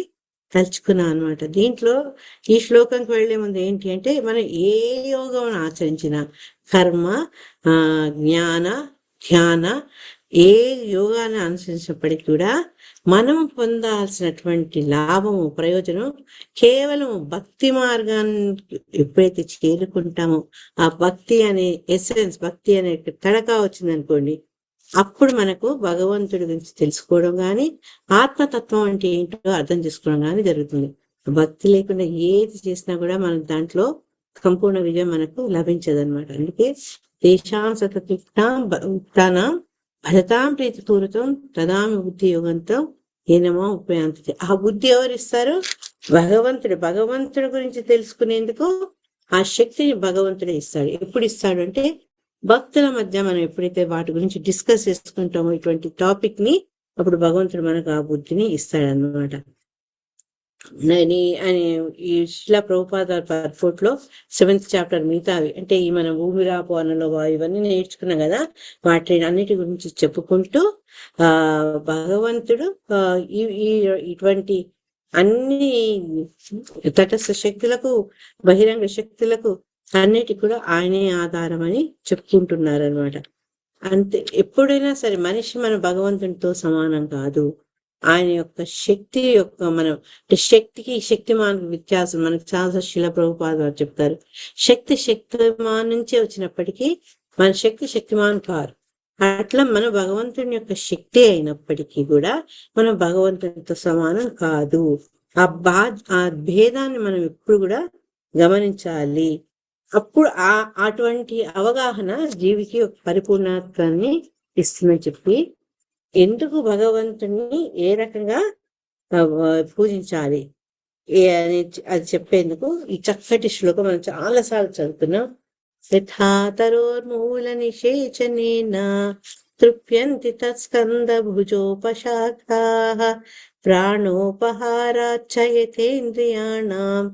[SPEAKER 1] తలుచుకున్నాం అనమాట. దీంట్లో ఈ శ్లోకంకి వెళ్లే ముందు ఏంటి అంటే మనం ఏ యోగం ఆచరించిన, కర్మ, జ్ఞాన, ధ్యాన, ఏ యోగాన్ని అనుసరించినప్పటికీ కూడా మనం పొందాల్సినటువంటి లాభము, ప్రయోజనం కేవలం భక్తి మార్గాన్ని ఎప్పుడైతే చేరుకుంటామో, ఆ భక్తి అనే ఎసెన్స్, భక్తి అనే తడక వచ్చిందనుకోండి, అప్పుడు మనకు భగవంతుడి గురించి తెలుసుకోవడం కానీ, ఆత్మతత్వం అంటే ఏంటో అర్థం చేసుకోవడం కానీ జరుగుతుంది. భక్తి లేకుండా ఏది చేసినా కూడా మనం దాంట్లో సంపూర్ణ విజయం మనకు లభించదన్నమాట. అందుకే తేషాం సతయుక్తానాం భజతాం ప్రీతిపూరితం తదామి బుద్ధి యోగంతో ఏనమో ఉపయాంతి. ఆ బుద్ధి ఎవరిస్తారు? భగవంతుడి గురించి తెలుసుకునేందుకు ఆ శక్తిని భగవంతుడే ఇస్తాడు. ఎప్పుడు ఇస్తాడు అంటే భక్తుల మధ్య మనం ఎప్పుడైతే వాటి గురించి డిస్కస్ చేసుకుంటామో ఇటువంటి టాపిక్ ని, అప్పుడు భగవంతుడు మనకు ఆ బుద్ధిని ఇస్తాడనమాట. ఈ శిలా ప్రభుపాద పర్ఫోర్ట్లో 7th చాప్టర్ మిగతావి అంటే ఈ మన భూమి రాపు అన్నలో ఇవన్నీ నేర్చుకున్నాం కదా, వాటి అన్నిటి గురించి చెప్పుకుంటూ భగవంతుడు ఇటువంటి అన్ని తటస్థ శక్తులకు, బహిరంగ శక్తులకు అన్నిటి కూడా ఆయనే ఆధారం అని చెప్పుకుంటున్నారు అనమాట. అంతే. ఎప్పుడైనా సరే మనిషి మన భగవంతునితో సమానం కాదు. ఆయన యొక్క శక్తి యొక్క మనం అంటే శక్తికి శక్తిమానికి వ్యత్యాసం మనకు చాలా శిలా ప్రభుపాద వారు చెప్తారు. శక్తిమాన్ నుంచే వచ్చినప్పటికీ మన శక్తిమాన్ కాదు. అట్లా మన భగవంతుని యొక్క శక్తి అయినప్పటికీ కూడా మనం భగవంతునితో సమానం కాదు. ఆ భేదాన్ని మనం ఎప్పుడు కూడా గమనించాలి. అప్పుడు అటువంటి అవగాహన జీవికి ఒక పరిపూర్ణత్వాన్ని ఇస్తుందని చెప్పి, ఎందుకు భగవంతుణ్ణి ఏ రకంగా పూజించాలి అది చెప్పేందుకు ఈ చక్కటి శ్లోకం మనం చాలాసార్లు చదువుతున్నాం. యథా తరోర్మూల నిషేచనేన తృప్యంతి తత్స్కంద భుజోపశాఖాః ప్రాణోపహారాచ్చ యతేంద్రియాణాం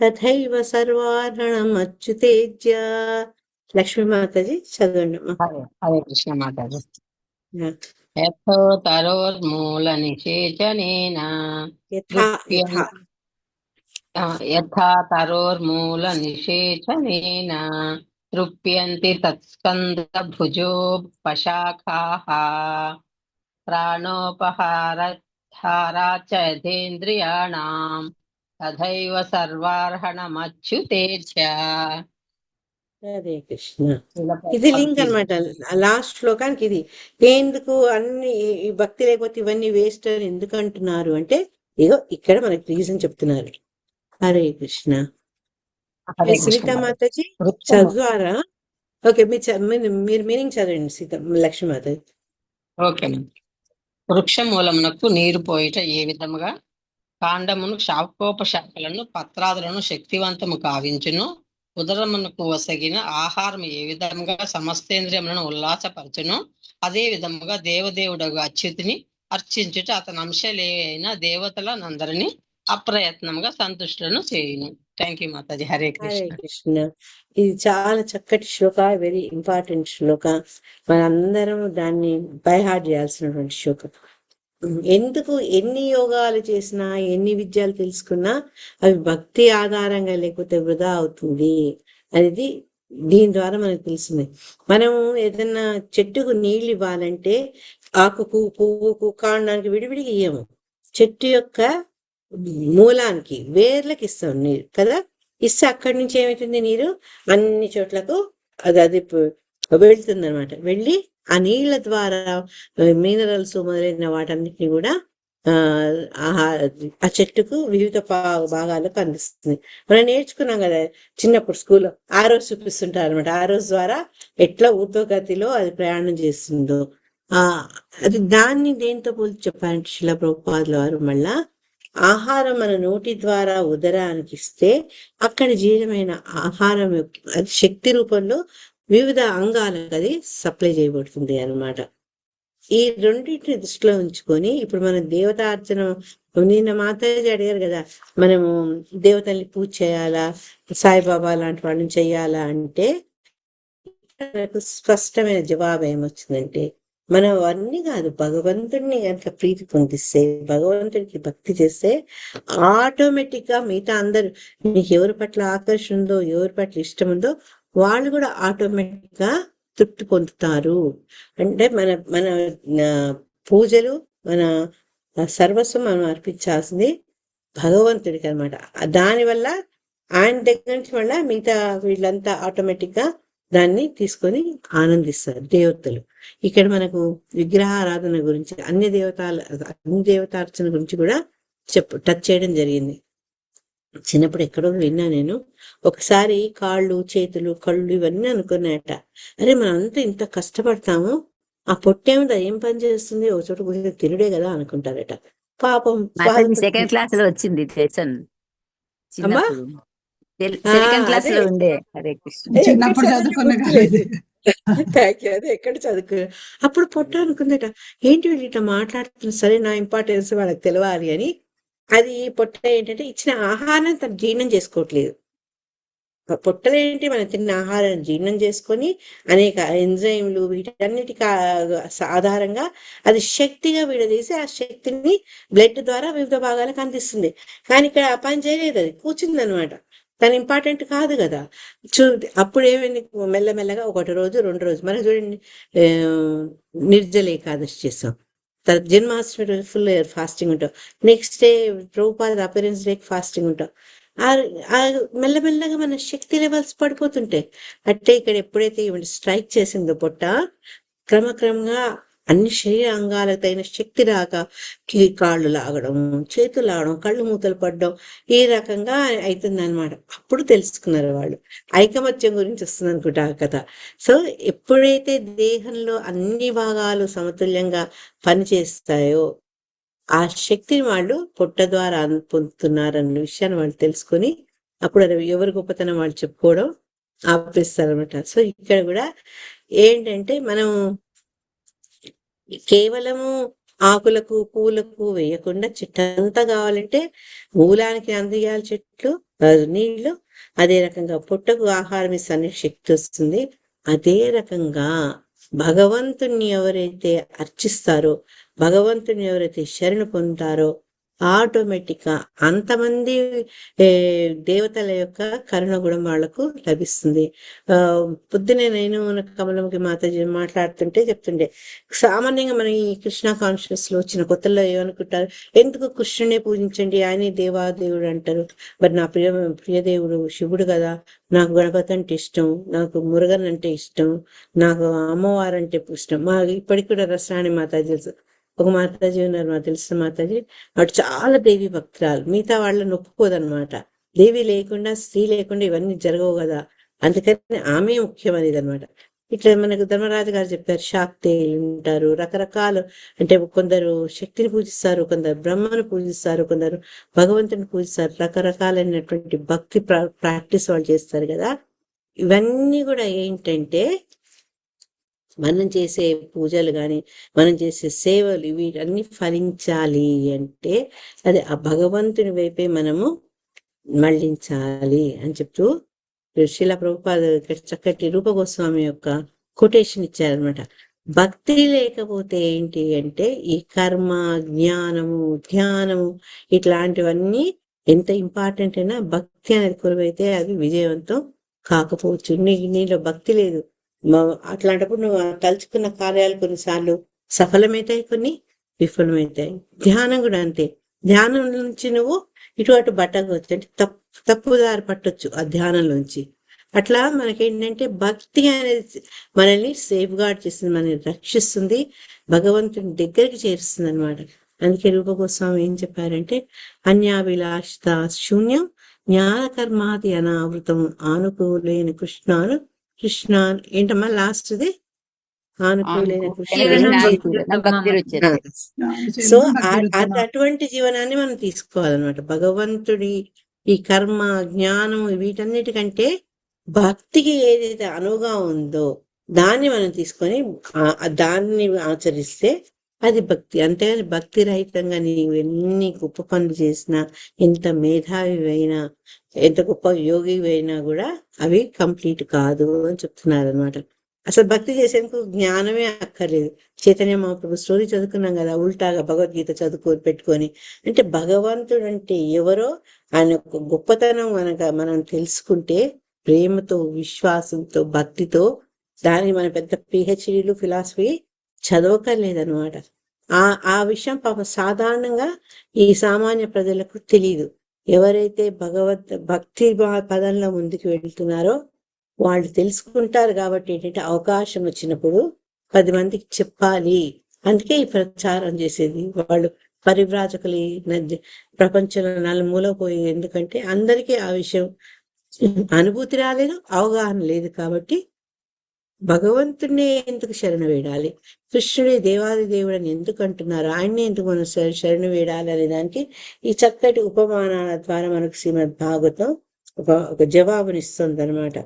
[SPEAKER 1] తథైవ సర్వార్హణం అచ్యుతేజ్య. లక్ష్మీమాతాజీ చదవండి.
[SPEAKER 4] హరే కృష్ణ మాతాజీ. యథో తరోర్మూల నిషేచనేన యథా తరోర్మూల నిషేచనేన తృప్యంతి తత్స్కంద భుజోపశాఖాః ప్రాణోపహారాచ్చ యతేంద్రియాణాం తథైవ సర్వార్హణమచ్యుతేజ్య.
[SPEAKER 1] హరే కృష్ణ. ఇది లింక్ అనమాట. లాస్ట్ శ్లోకానికి ఇది. ఎందుకు అన్ని ఈ భక్తి లేకపోతే ఇవన్నీ వేస్ట్ అని ఎందుకు అంటున్నారు అంటే, ఇగో ఇక్కడ మనకి రీజన్ చెప్తున్నారు. హరే కృష్ణ. సునీత మాతాజీ చదువారా? ఓకే, మీరు మీనింగ్ చదవండి సీత లక్ష్మీ మాతాజీ.
[SPEAKER 4] ఓకే. వృక్ష మూలమునకు నీరు పోయిట ఏ విధముగా కాండమును శాఖోపశాఖలను పత్రాదులను శక్తివంతము కావించును, ఉదరమునకు వసగిన ఆహారం ఏ విధముగా సమస్తేంద్రియములను ఉల్లాసపరచును, అదే విధముగా దేవదేవుడగు అచ్యుతిని అర్చించుట అతని అంశలేన దేవతలనందరినీ అప్రయత్నంగా సంతుష్టులను చేయును. థ్యాంక్ యూ మాతాజీ. హరే
[SPEAKER 1] కృష్ణ. ఇది చాలా చక్కటి శ్లోక, వెరీ ఇంపార్టెంట్ శ్లోక. మనందరం దాన్ని బైహార్ట్ చేయాల్సినటువంటి శ్లోకం. ఎందుకు ఎన్ని యోగాలు చేసినా ఎన్ని విద్యలు తెలుసుకున్నా అవి భక్తి ఆధారంగా లేకపోతే వృధా అవుతుంది అనేది దీని ద్వారా మనకు తెలిసింది. మనం ఏదన్నా చెట్టుకు నీళ్ళు ఇవ్వాలంటే ఆకుకు పువ్వుకు కాండానికి విడివిడిగా ఇయ్యము, చెట్టు యొక్క మూలానికి వేర్లకి ఇస్తాం నీరు కదా. ఇస్తే అక్కడి నుంచి ఏమవుతుంది, నీరు అన్ని చోట్లకు అది వెళ్తుంది అనమాట. వెళ్ళి ఆ నీళ్ల ద్వారా మినరల్స్ మొదలైన వాటన్నిటిని కూడా ఆ చెట్టుకు వివిధ భాగాలకు అందిస్తుంది. మనం నేర్చుకున్నాం కదా చిన్నప్పుడు స్కూల్లో ఆరోస్ చూపిస్తుంటారు అనమాట. ఆరోస్ ద్వారా ఎట్లా ఊర్ధ్వగతిలో అది ప్రయాణం చేస్తుందో అది దాన్ని దేంతో పోల్చి చెప్పాలంటే శిలా ప్రభుపాదుల వారు మళ్ళా ఆహారం మన నోటి ద్వారా ఉదరానికి ఇస్తే అక్కడ జీర్ణమైన ఆహారం అది శక్తి రూపంలో వివిధ అంగాలకు అది సప్లై చేయబడుతుంది అన్నమాట. ఈ రెండింటిని దృష్టిలో ఉంచుకొని ఇప్పుడు మనం దేవతార్చన, నిన్న మాతాజీ అడిగారు కదా, మనము దేవతల్ని పూజ చేయాలా, సాయిబాబా లాంటి వాళ్ళని చెయ్యాలా అంటే నాకు స్పష్టమైన జవాబు ఏమొచ్చిందంటే, మనం అన్నీ కాదు, భగవంతుడిని కనుక ప్రీతి పొందిస్తే, భగవంతుడికి భక్తి చేస్తే ఆటోమేటిక్ గా మిగతా అందరు మీకు ఎవరి పట్ల ఆకర్షణ ఉందో, ఎవరి పట్ల ఇష్టం ఉందో వాళ్ళు కూడా ఆటోమేటిక్ గా తృప్తి పొందుతారు. అంటే మన మన పూజలు, మన సర్వస్వం మనం అర్పించాల్సింది భగవంతుడికి అనమాట. దానివల్ల ఆయన దగ్గర నుంచి మళ్ళీ మిగతా వీళ్ళంతా ఆటోమేటిక్ గా దాన్ని తీసుకొని ఆనందిస్తారు దేవతలు. ఇక్కడ మనకు విగ్రహారాధన గురించి అన్ని దేవతార్చన గురించి కూడా టచ్ చేయడం జరిగింది. చిన్నప్పుడు ఎక్కడో విన్నా నేను. ఒకసారి కాళ్ళు, చేతులు, కళ్ళు ఇవన్నీ అనుకున్నాయట. అరే మనం అంతా ఇంత కష్టపడతాము, ఆ పొట్టేమిదా ఏం పని చేస్తుంది, ఒక చోట కూర్చొని తినుడే కదా అనుకుంటారట. పాపం
[SPEAKER 5] సెకండ్ క్లాస్ లో వచ్చింది సెకండ్ క్లాస్ లో ఉండే. హరే కృష్ణ.
[SPEAKER 1] అదే ఎక్కడ చదువుకు అప్పుడు పొట్ట అనుకుందట, ఏంటి వీళ్ళు ఇట్లా మాట్లాడుతున్నా, సరే నా ఇంపార్టెన్స్ వాళ్ళకి తెలియాలి అని. అది పొట్ట ఏంటంటే ఇచ్చిన ఆహారం తను జీర్ణం చేసుకోవట్లేదు. పొట్టలు ఏంటి, మనం తిన్న ఆహారాన్ని జీర్ణం చేసుకొని అనేక ఎంజైమ్లు వీటన్నిటికి ఆధారంగా అది శక్తిగా విడదీసి ఆ శక్తిని బ్లడ్ ద్వారా వివిధ భాగాలకు అందిస్తుంది. కానీ ఇక్కడ ఆ పని చేయలేదు, అది కూర్చుంది అనమాట. తను ఇంపార్టెంట్ కాదు కదా. అప్పుడు ఏమైంది, మెల్లమెల్లగా 1 రోజు 2 రోజు మనకు చూడండి, నిర్జల ఏకాదశి చేస్తాం, తర్వాత జన్మాష్టమి రోజు ఫుల్ ఫాస్టింగ్ ఉంటాం, next day Prabhupada appearance day fasting ఉంటాం. మెల్లమెల్లగా మన శక్తి లెవెల్స్ పడిపోతుంటాయి. అంటే ఇక్కడ ఎప్పుడైతే స్ట్రైక్ చేసిందో పొట్ట, క్రమక్రమంగా అన్ని శరీర అంగాలకు తగిన శక్తి రాక కాళ్ళు లాగడం, చేతులు లాగడం, కళ్ళు మూతలు పడడం, ఈ రకంగా అవుతుంది అనమాట. అప్పుడు తెలుసుకున్నారు వాళ్ళు. ఐకమత్యం గురించి వస్తుంది అనుకుంటా ఆ కథ. సో ఎప్పుడైతే దేహంలో అన్ని భాగాలు సమతుల్యంగా పనిచేస్తాయో ఆ శక్తిని వాళ్ళు పొట్ట ద్వారా పొందుతున్నారన్న విషయాన్ని వాళ్ళు తెలుసుకొని అప్పుడు అది ఎవరి గొప్పతనం వాళ్ళు చెప్పుకోవడం ఆపేస్తారనమాట. సో ఇక్కడ కూడా ఏంటంటే మనం కేవలము ఆకులకు పూలకు వేయకుండా చెట్టంతా కావాలంటే మూలానికి అందియాలి చెట్లు నీళ్లు, అదే రకంగా పొట్టకు ఆహారం ఇస్తే శక్తి వస్తుంది. అదే రకంగా భగవంతుణ్ణి ఎవరైతే అర్చిస్తారో, భగవంతుని ఎవరైతే శరణు పొందుతారో ఆటోమేటిక్ గా అంతమంది దేవతల యొక్క కరుణ కూడా వాళ్లకు లభిస్తుంది. పొద్దునే నేను కమలంకి మాతాజీ మాట్లాడుతుంటే చెప్తుండే, సామాన్యంగా మన ఈ కృష్ణ కాన్షియస్ లో వచ్చిన కొత్తలో ఏమనుకుంటారు, ఎందుకు కృష్ణునే పూజించండి, ఆయనే దేవాదేవుడు అంటారు. మరి నా ప్రియదేవుడు శివుడు కదా, నాకు గణపతి అంటే ఇష్టం, నాకు మురుగన్ అంటే ఇష్టం, నాకు అమ్మవారు అంటే ఇష్టం. మా ఇప్పటికి కూడా రసరాణి మాతాజీ తెలుసు, ఒక మాతాజీ ఉన్నారు మాకు తెలిసిన మాతాజీ, వాడు చాలా దేవి భక్తురాలు, మిగతా వాళ్ళని ఒప్పుకోదనమాట. దేవి లేకుండా స్త్రీ లేకుండా ఇవన్నీ జరగవు కదా, అందుకని ఆమె ముఖ్యమైనది అనమాట. ఇట్లా మనకు ధర్మరాజు గారు చెప్పారు, శాక్తేయులు ఉంటారు, రకరకాలు, అంటే కొందరు శక్తిని పూజిస్తారు, కొందరు బ్రహ్మను పూజిస్తారు, కొందరు భగవంతుని పూజిస్తారు, రకరకాలైనటువంటి భక్తి ప్రాక్టీస్ వాళ్ళు చేస్తారు కదా. ఇవన్నీ కూడా ఏంటంటే మనం చేసే పూజలు కానీ మనం చేసే సేవలు వీటన్ని ఫలించాలి అంటే అది ఆ భగవంతుని వైపే మనము మళ్ళించాలి అని చెప్తూ శ్రీల ప్రభుపాద చక్కటి రూపగోస్వామి యొక్క కొటేషన్ ఇచ్చారనమాట. భక్తి లేకపోతే ఏంటి అంటే ఈ కర్మ, జ్ఞానము, ధ్యానము ఇట్లాంటివన్నీ ఎంత ఇంపార్టెంట్ అయినా భక్తి అనేది కొరవైతే అది విజయవంతం కాకపోవచ్చు. నీలో భక్తి లేదు, అట్లాంటప్పుడు నువ్వు తలుచుకున్న కార్యాలు కొన్నిసార్లు సఫలమవుతాయి, కొన్ని విఫలమవుతాయి. ధ్యానం కూడా అంతే, ధ్యానం నుంచి నువ్వు ఇటు అటు బట్టవచ్చు, అంటే తప్పుదారి పట్టొచ్చు ఆ ధ్యానంలోంచి. అట్లా మనకేంటంటే భక్తి అనేది మనల్ని సేఫ్ గార్డ్ చేస్తుంది, మనల్ని రక్షిస్తుంది, భగవంతుని దగ్గరికి చేరుస్తుంది అనమాట. అందుకే రూపగోస్వామి ఏం చెప్పారంటే, అన్యాభిలాషిత శూన్యం జ్ఞానకర్మాది అనావృతం ఆనుకూలైన కృష్ణాను ఏంటమ్మా లాస్ట్ది, ఆనుకూలైన సో అటువంటి జీవనాన్ని మనం తీసుకోవాలన్నమాట. భగవంతుడి ఈ కర్మ, జ్ఞానం వీటన్నిటికంటే భక్తికి ఏదైతే అనువుగా ఉందో దాన్ని మనం తీసుకొని దాన్ని ఆచరిస్తే అది భక్తి. అంతేగాని భక్తి రహితంగా నీవు ఎన్ని గొప్ప పనులు చేసినా, ఎంత మేధావివైనా, ఎంత గొప్ప యోగివైనా కూడా అవి కంప్లీట్ కాదు అని చెప్తున్నారు అనమాట. అసలు భక్తి చేసేందుకు జ్ఞానమే అక్కర్లేదు. చైతన్య మహాప్రభు స్టోరీ చదువుకున్నాం కదా, ఉల్టాగా భగవద్గీత పెట్టుకొని, అంటే భగవంతుడు అంటే ఎవరో ఆయన గొప్పతనం మనం తెలుసుకుంటే ప్రేమతో, విశ్వాసంతో, భక్తితో, దాన్ని మన పెద్ద పిహెచ్డీలు ఫిలాసఫీ చదవకలేదనమాట. ఆ విషయం పాప సాధారణంగా ఈ సామాన్య ప్రజలకు తెలియదు. ఎవరైతే భక్తి పదంలో ముందుకు వెళ్తున్నారో వాళ్ళు తెలుసుకుంటారు. కాబట్టి ఏంటంటే అవకాశం వచ్చినప్పుడు 10 మందికి చెప్పాలి, అందుకే ఈ ప్రచారం చేసేది. వాళ్ళు పరివ్రాజకులు ప్రపంచంలో నలుమూలకు పోయి, ఎందుకంటే అందరికీ ఆ విషయం అనుభూతి రాలేదు, అవగాహన లేదు. కాబట్టి భగవంతుడినే ఎందుకు శరణు వేడాలి, కృష్ణుడే దేవాది దేవుడు అని ఎందుకు అంటున్నారు, ఆయన్నే ఎందుకు మనం శరణు వేడాలి అనే దానికి ఈ చక్కటి ఉపమానాల ద్వారా మనకు శ్రీమద్ భాగవతం ఒక జవాబునిస్తుంది అనమాట.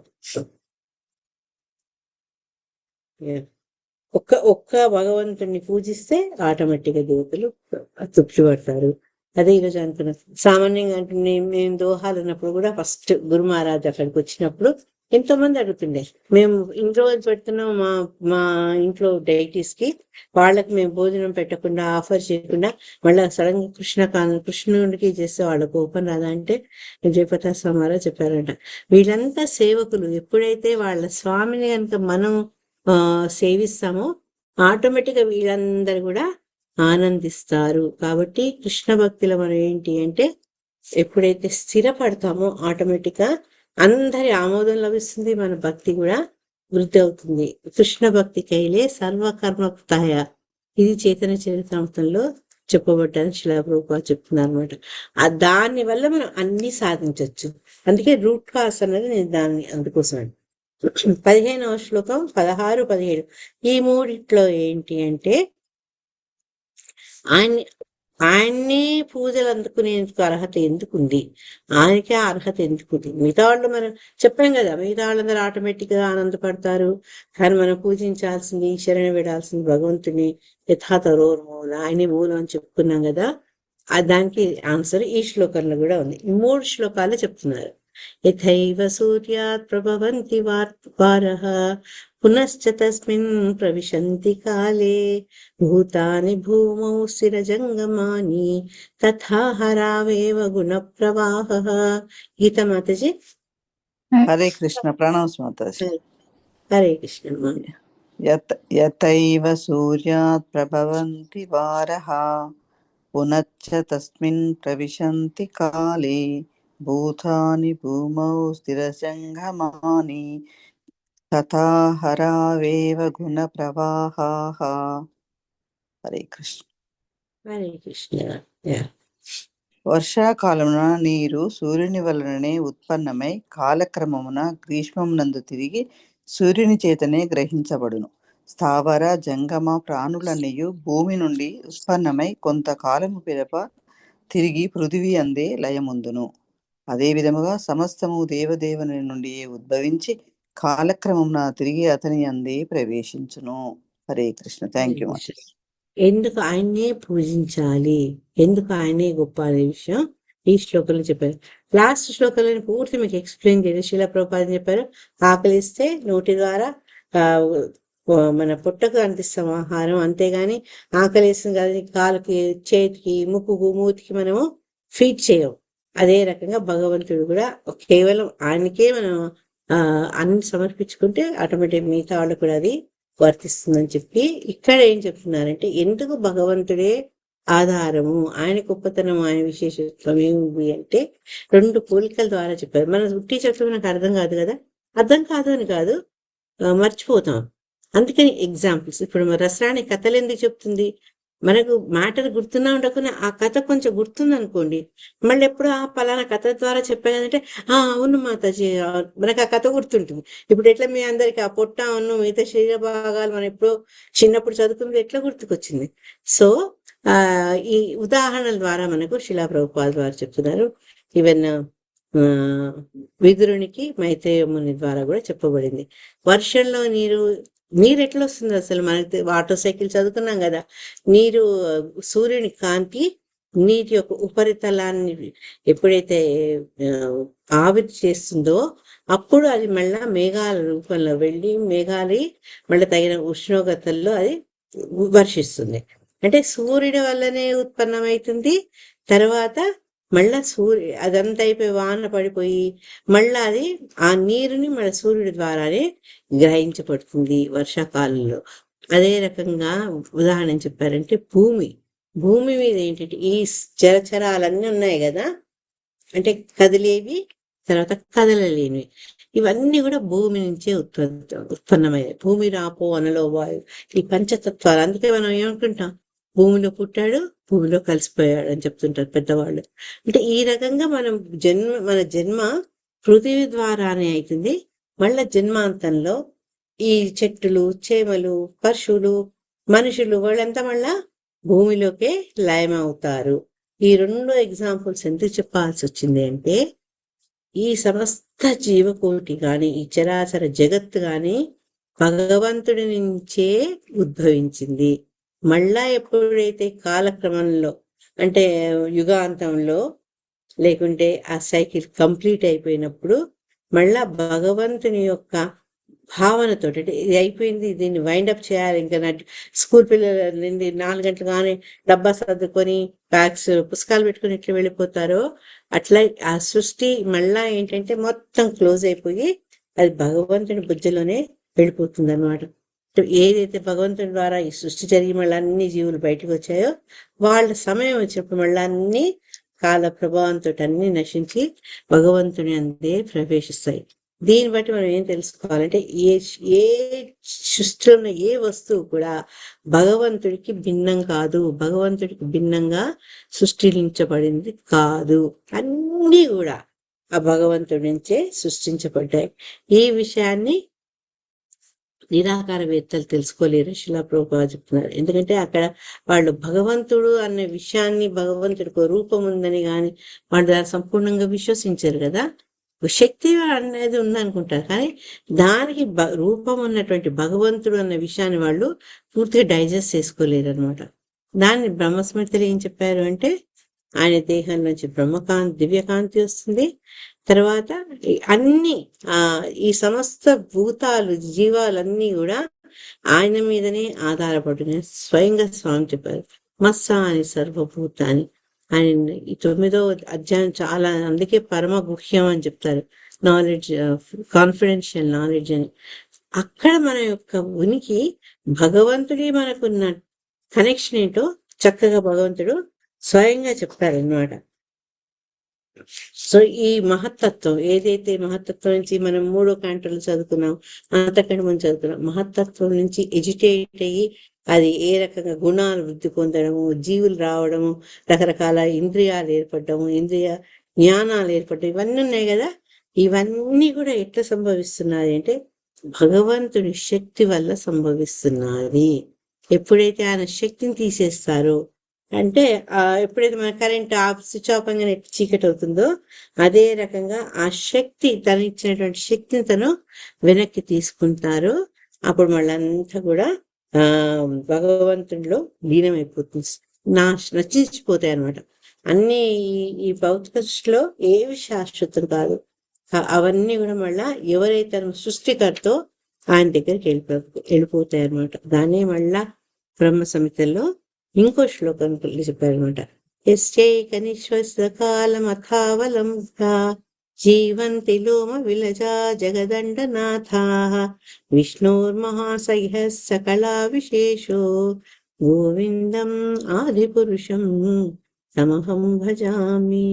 [SPEAKER 1] ఒక్క భగవంతుడిని పూజిస్తే ఆటోమేటిక్గా దేవతలు తృప్తి పడతారు. అదే ఈరోజు అనుకున్నాం. సామాన్యంగా అంటే మేము దోహాలు ఉన్నప్పుడు కూడా ఫస్ట్ గురు మహారాజ్ అక్కడికి వచ్చినప్పుడు ఎంతో మంది అడుగుతుండే, మేము ఇన్ని రోజులు పెడుతున్నాం మా ఇంట్లో డైటీస్ కి, వాళ్ళకి మేము భోజనం పెట్టకుండా, ఆఫర్ చేయకుండా మళ్ళీ సడన్ గా కృష్ణుడికి చేస్తే వాళ్ళకు ఓపెన్ రాదా అంటే జయప్రకాశ్ స్వామి చెప్పారంట, వీళ్ళంతా సేవకులు. ఎప్పుడైతే వాళ్ళ స్వామిని కనుక మనం సేవిస్తామో ఆటోమేటిక్ గా వీళ్ళందరూ కూడా ఆనందిస్తారు. కాబట్టి కృష్ణ భక్తిలో మనం ఏంటి అంటే ఎప్పుడైతే స్థిరపడతామో ఆటోమేటిక్ గా అందరి ఆమోదం లభిస్తుంది, మన భక్తి కూడా వృద్ధి అవుతుంది. కృష్ణ భక్తి కైలే సర్వకర్మతాయ ఇది చైతన్య చరితామృతంలో చెప్పబడ్డాన్ని శిలా ప్రభుపాద చెప్తున్నారు అనమాట. దాని వల్ల మనం అన్ని సాధించవచ్చు. అందుకే రూట్ కాస్ అన్నది నేను దాన్ని అందుకోసం 15వ శ్లోకం 16, 17 ఈ మూడిట్లో ఏంటి అంటే ఆయన్నే పూజలు అందుకునేందుకు అర్హత ఎందుకుంది, ఆయనకే అర్హత ఎందుకుంది. మిగతా వాళ్ళు మనం చెప్పాం కదా, మిగతా వాళ్ళందరూ ఆటోమేటిక్ గా ఆనందపడతారు. కానీ మనం పూజించాల్సింది, శరణ విడాల్సింది భగవంతుని యథాతరోర్ మూల, ఆయనే మూలం అని చెప్పుకున్నాం కదా. దానికి ఆన్సర్ ఈ శ్లోకంలో కూడా ఉంది. ఈ 3 శ్లోకాలు చెప్తున్నారు. యథైవ సూర్యాత్ ప్రభవంతి వారః పునశ్చ తస్మిన్ ప్రవిశంతి కాలే భూతాని భూమౌ స్థిరజంగమాని తథా హరావేవ గుణ ప్రవాహః. గీత మాతాజీ.
[SPEAKER 6] హరే కృష్ణ. ప్రణామ్స్ మాతాజీ.
[SPEAKER 1] హరే కృష్ణ.
[SPEAKER 6] యతైవ సూర్యాత్ ప్రభవంతి వారః పునశ్చ తస్మిన్ ప్రవిశంతి కాలే భూతాని భూమౌ స్థిరజంగమాని తథా హరావేవ గుణ ప్రవాహాః. హరే కృష్ణ.
[SPEAKER 1] హరే కృష్ణ.
[SPEAKER 6] వర్షాకాలమున నీరు సూర్యుని వలననే ఉత్పన్నమై కాలక్రమమున గ్రీష్మమునందు తిరిగి సూర్యుని చేతనే గ్రహించబడును. స్థావర జంగమ ప్రాణులన్నయు భూమి నుండి ఉత్పన్నమై కొంతకాలము పిదప తిరిగి పృథివీ అందే లయముందును. అదే విధముగా సమస్తము దేవదేవుని నుండి ఉద్భవించి కాలక్రమమున తిరిగి అతని అందే ప్రవేశించును. హరే కృష్ణ. Thank you.
[SPEAKER 1] ఎందుకు ఆయన్నే పూజించాలి, ఎందుకు ఆయనే గొప్ప అనే విషయం ఈ శ్లోకంలో చెప్పారు. లాస్ట్ శ్లోకంలో పూర్తి మీకు ఎక్స్ప్లెయిన్ చేయలేదు. శిలా ప్రభుపాద చెప్పారు, ఆకలిస్తే నోటి ద్వారా మన పుట్టకు అందిస్తాం ఆహారం, అంతేగాని ఆకలిస్తుంది కదా కాలుకి, చేతికి, ముక్కుకు, మూతికి మనము ఫీడ్ చేయం. అదే రకంగా భగవంతుడు కూడా కేవలం ఆయనకే మనం అన్ని సమర్పించుకుంటే ఆటోమేటిక్ మిగతా వాళ్ళు కూడా అది వర్తిస్తుందని చెప్పి ఇక్కడ ఏం చెప్తున్నారంటే, ఎందుకు భగవంతుడే ఆధారము, ఆయన గొప్పతనం, ఆయన విశేషత్వం ఏమి అంటే 2 పోలికల ద్వారా చెప్పారు. మన ఉట్టి చెప్తే మనకు అర్థం కాదు కదా, అర్థం కాదు అని కాదు, మర్చిపోతాం. అందుకని ఎగ్జాంపుల్స్. ఇప్పుడు రసరాణి కథలు ఎందుకు చెప్తుంది, మనకు మ్యాటర్ గుర్తున్నా ఉండకుండా ఆ కథ కొంచెం గుర్తుంది అనుకోండి, మళ్ళీ ఎప్పుడు ఆ పలానా కథ ద్వారా చెప్పానంటే అవును మాతాజీ, మనకు ఆ కథ గుర్తుంటుంది. ఇప్పుడు ఎట్లా మీ అందరికి ఆ పొట్ట అన్ను మిగతా శరీర భాగాలు మనం ఎప్పుడో చిన్నప్పుడు చదువుకుంది ఎట్లా గుర్తుకొచ్చింది. సో ఈ ఉదాహరణల ద్వారా మనకు శిలా ప్రభుపాద వారు చెప్తున్నారు. ఈవెన్ విదురునికి మైత్రేయ ముని ద్వారా కూడా చెప్పబడింది. వర్షంలో నీరు ఎట్లా వస్తుంది అసలు, మనకి వాటర్ సైకిల్ చదువుకున్నాం కదా. నీరు సూర్యుని కాంతి నీటి యొక్క ఉపరితలాన్ని ఎప్పుడైతే ఆవిరి చేస్తుందో అప్పుడు అది మళ్ళా మేఘాల రూపంలో వెళ్ళి మేఘాలు మళ్ళీ తగిన ఉష్ణోగ్రతల్లో అది వర్షిస్తుంది. అంటే సూర్యుడి వల్లనే ఉత్పన్నమవుతుంది. తర్వాత మళ్ళా అదంతా అయిపోయి వాన పడిపోయి మళ్ళా అది ఆ నీరుని మళ్ళీ సూర్యుడి ద్వారానే గ్రహించబడుతుంది వర్షాకాలంలో. అదే రకంగా ఉదాహరణ చెప్పారంటే భూమి మీద ఏంటంటే ఈ చరచరాలన్నీ ఉన్నాయి కదా, అంటే తర్వాత కదలలేనివి, ఇవన్నీ కూడా భూమి నుంచే ఉత్పన్నమయ్యాయి. భూమి, రాపో, అనలో, వాయు, ఈ పంచతత్వాలు. అందుకే మనం ఏమనుకుంటాం, భూమిలో పుట్టాడు, భూమిలో కలిసిపోయాడు అని చెప్తుంటారు పెద్దవాళ్ళు. అంటే ఈ రకంగా మన జన్మ పృథివీ ద్వారానే అవుతుంది. మళ్ళా జన్మాంతంలో ఈ చెట్టులు, చేమలు, పశువులు, మనుషులు వాళ్ళంతా మళ్ళా భూమిలోకే లయమవుతారు. ఈ 2 ఎగ్జాంపుల్స్ ఎందుకు చెప్పాల్సి వచ్చింది అంటే, ఈ సమస్త జీవకోటి గాని, ఈ చరాచర జగత్తు గాని భగవంతుడి నుంచే ఉద్భవించింది. మళ్ళా ఎప్పుడైతే కాలక్రమంలో అంటే యుగాంతంలో లేకుంటే ఆ సైకిల్ కంప్లీట్ అయిపోయినప్పుడు మళ్ళా భగవంతుని యొక్క భావనతో, అంటే ఇది అయిపోయింది, దీన్ని వైండప్ చేయాలి, ఇంకా స్కూల్ పిల్లలు 4 గంటలు కానీ డబ్బా సర్దుకొని బ్యాగ్స్ పుస్తకాలు పెట్టుకుని ఎట్లా వెళ్ళిపోతారో అట్లా ఆ సృష్టి మళ్ళా ఏంటంటే మొత్తం క్లోజ్ అయిపోయి అది భగవంతుని బుజ్జలోనే వెళ్ళిపోతుంది అనమాట. ఏదైతే భగవంతుని ద్వారా ఈ సృష్టి జరిగి మళ్ళీ అన్ని జీవులు బయటకు వచ్చాయో వాళ్ళ సమయం వచ్చినప్పుడు మళ్ళీ అన్ని కాల ప్రభావంతో అన్ని నశించి భగవంతుని అందే ప్రవేశిస్తాయి. దీన్ని బట్టి మనం ఏం తెలుసుకోవాలంటే ఏ ఏ సృష్టిలో ఉన్న ఏ వస్తువు కూడా భగవంతుడికి భిన్నం కాదు, భగవంతుడికి భిన్నంగా సృష్టించబడింది కాదు. అన్నీ కూడా ఆ భగవంతుడి నుంచే సృష్టించబడ్డాయి. ఈ విషయాన్ని నిరాకారవేత్తలు తెలుసుకోలేరు, శిలా ప్రభుపాద చెప్తున్నారు. ఎందుకంటే అక్కడ వాళ్ళు భగవంతుడు అనే విషయాన్ని, భగవంతుడికి రూపం ఉందని కానీ వాళ్ళు దాన్ని సంపూర్ణంగా విశ్వసించారు కదా. శక్తి అనేది ఉందనుకుంటారు, కానీ దానికి రూపం ఉన్నటువంటి భగవంతుడు అన్న విషయాన్ని వాళ్ళు పూర్తిగా డైజెస్ట్ చేసుకోలేరు అనమాట. దాన్ని బ్రహ్మస్మృతిలో ఏం చెప్పారు అంటే, ఆయన దేహం నుంచి బ్రహ్మకాంతి, దివ్యకాంతి వస్తుంది. తర్వాత అన్ని ఈ సమస్త భూతాలు, జీవాలన్నీ కూడా ఆయన మీదనే ఆధారపడుతున్నాయి. స్వయంగా స్వామి చెప్పారు, మత్స అని సర్వభూతాన్ని. ఆయన ఈ 9వ అధ్యాయం చాలా, అందుకే పరమ గుహ్యం అని చెప్తారు, నాలెడ్జ్, కాన్ఫిడెన్షియల్ నాలెడ్జ్ అని. అక్కడ మన యొక్క ఉనికి, భగవంతుడి మనకున్న కనెక్షన్ ఏంటో చక్కగా భగవంతుడు స్వయంగా చెప్తారన్నమాట. సో ఈ మహత్తత్వం ఏదైతే, మహత్తత్వం నుంచి మనం 3వ క్యాంటోలో చదువుకున్నాం, అంతకంటే మనం చదువుకున్నాం, మహత్తత్వం నుంచి ఎడ్యుకేట్ అయ్యి అది ఏ రకంగా గుణాలు వృద్ధి పొందడము, జీవులు రావడము, రకరకాల ఇంద్రియాలు ఏర్పడము, ఇంద్రియ జ్ఞానాలు ఏర్పడడం, ఇవన్నీ ఉన్నాయి కదా. ఇవన్నీ కూడా ఎట్లా సంభవిస్తున్నాయి అంటే భగవంతుని శక్తి వల్ల సంభవిస్తున్నది. ఎప్పుడైతే ఆయన శక్తిని తీసేస్తారో, అంటే ఎప్పుడైతే మన కరెంట్ స్విచ్ ఆఫ్ అయ్యగానే చీకటి అవుతుందో, అదే రకంగా ఆ శక్తి, తను ఇచ్చినటువంటి శక్తిని తను వెనక్కి తీసుకుంటారు. అప్పుడు మళ్ళీ అంతా కూడా భగవంతుడిలో లీనమైపోతుంది, నశించిపోతాయి అనమాట. అన్ని ఈ భౌతిక సృష్టిలో ఏవి శాశ్వతం కాదు. అవన్నీ కూడా మళ్ళా ఎవరైతే సృష్టికర్తో ఆయన దగ్గరికి వెళ్ళిపోతాయి అనమాట. దాన్ని మళ్ళా బ్రహ్మ సంహితల్లో ఇంకో శ్లోకం చెప్పారనమాట. యశ్చైక నిశ్వసకాలం అథావలం జీవంతి లోమ విలజా జగదండనాథా విష్ణోర్మహాశయ సకలా విశేషో గోవిందం ఆదిపురుషం తమహం భజామి.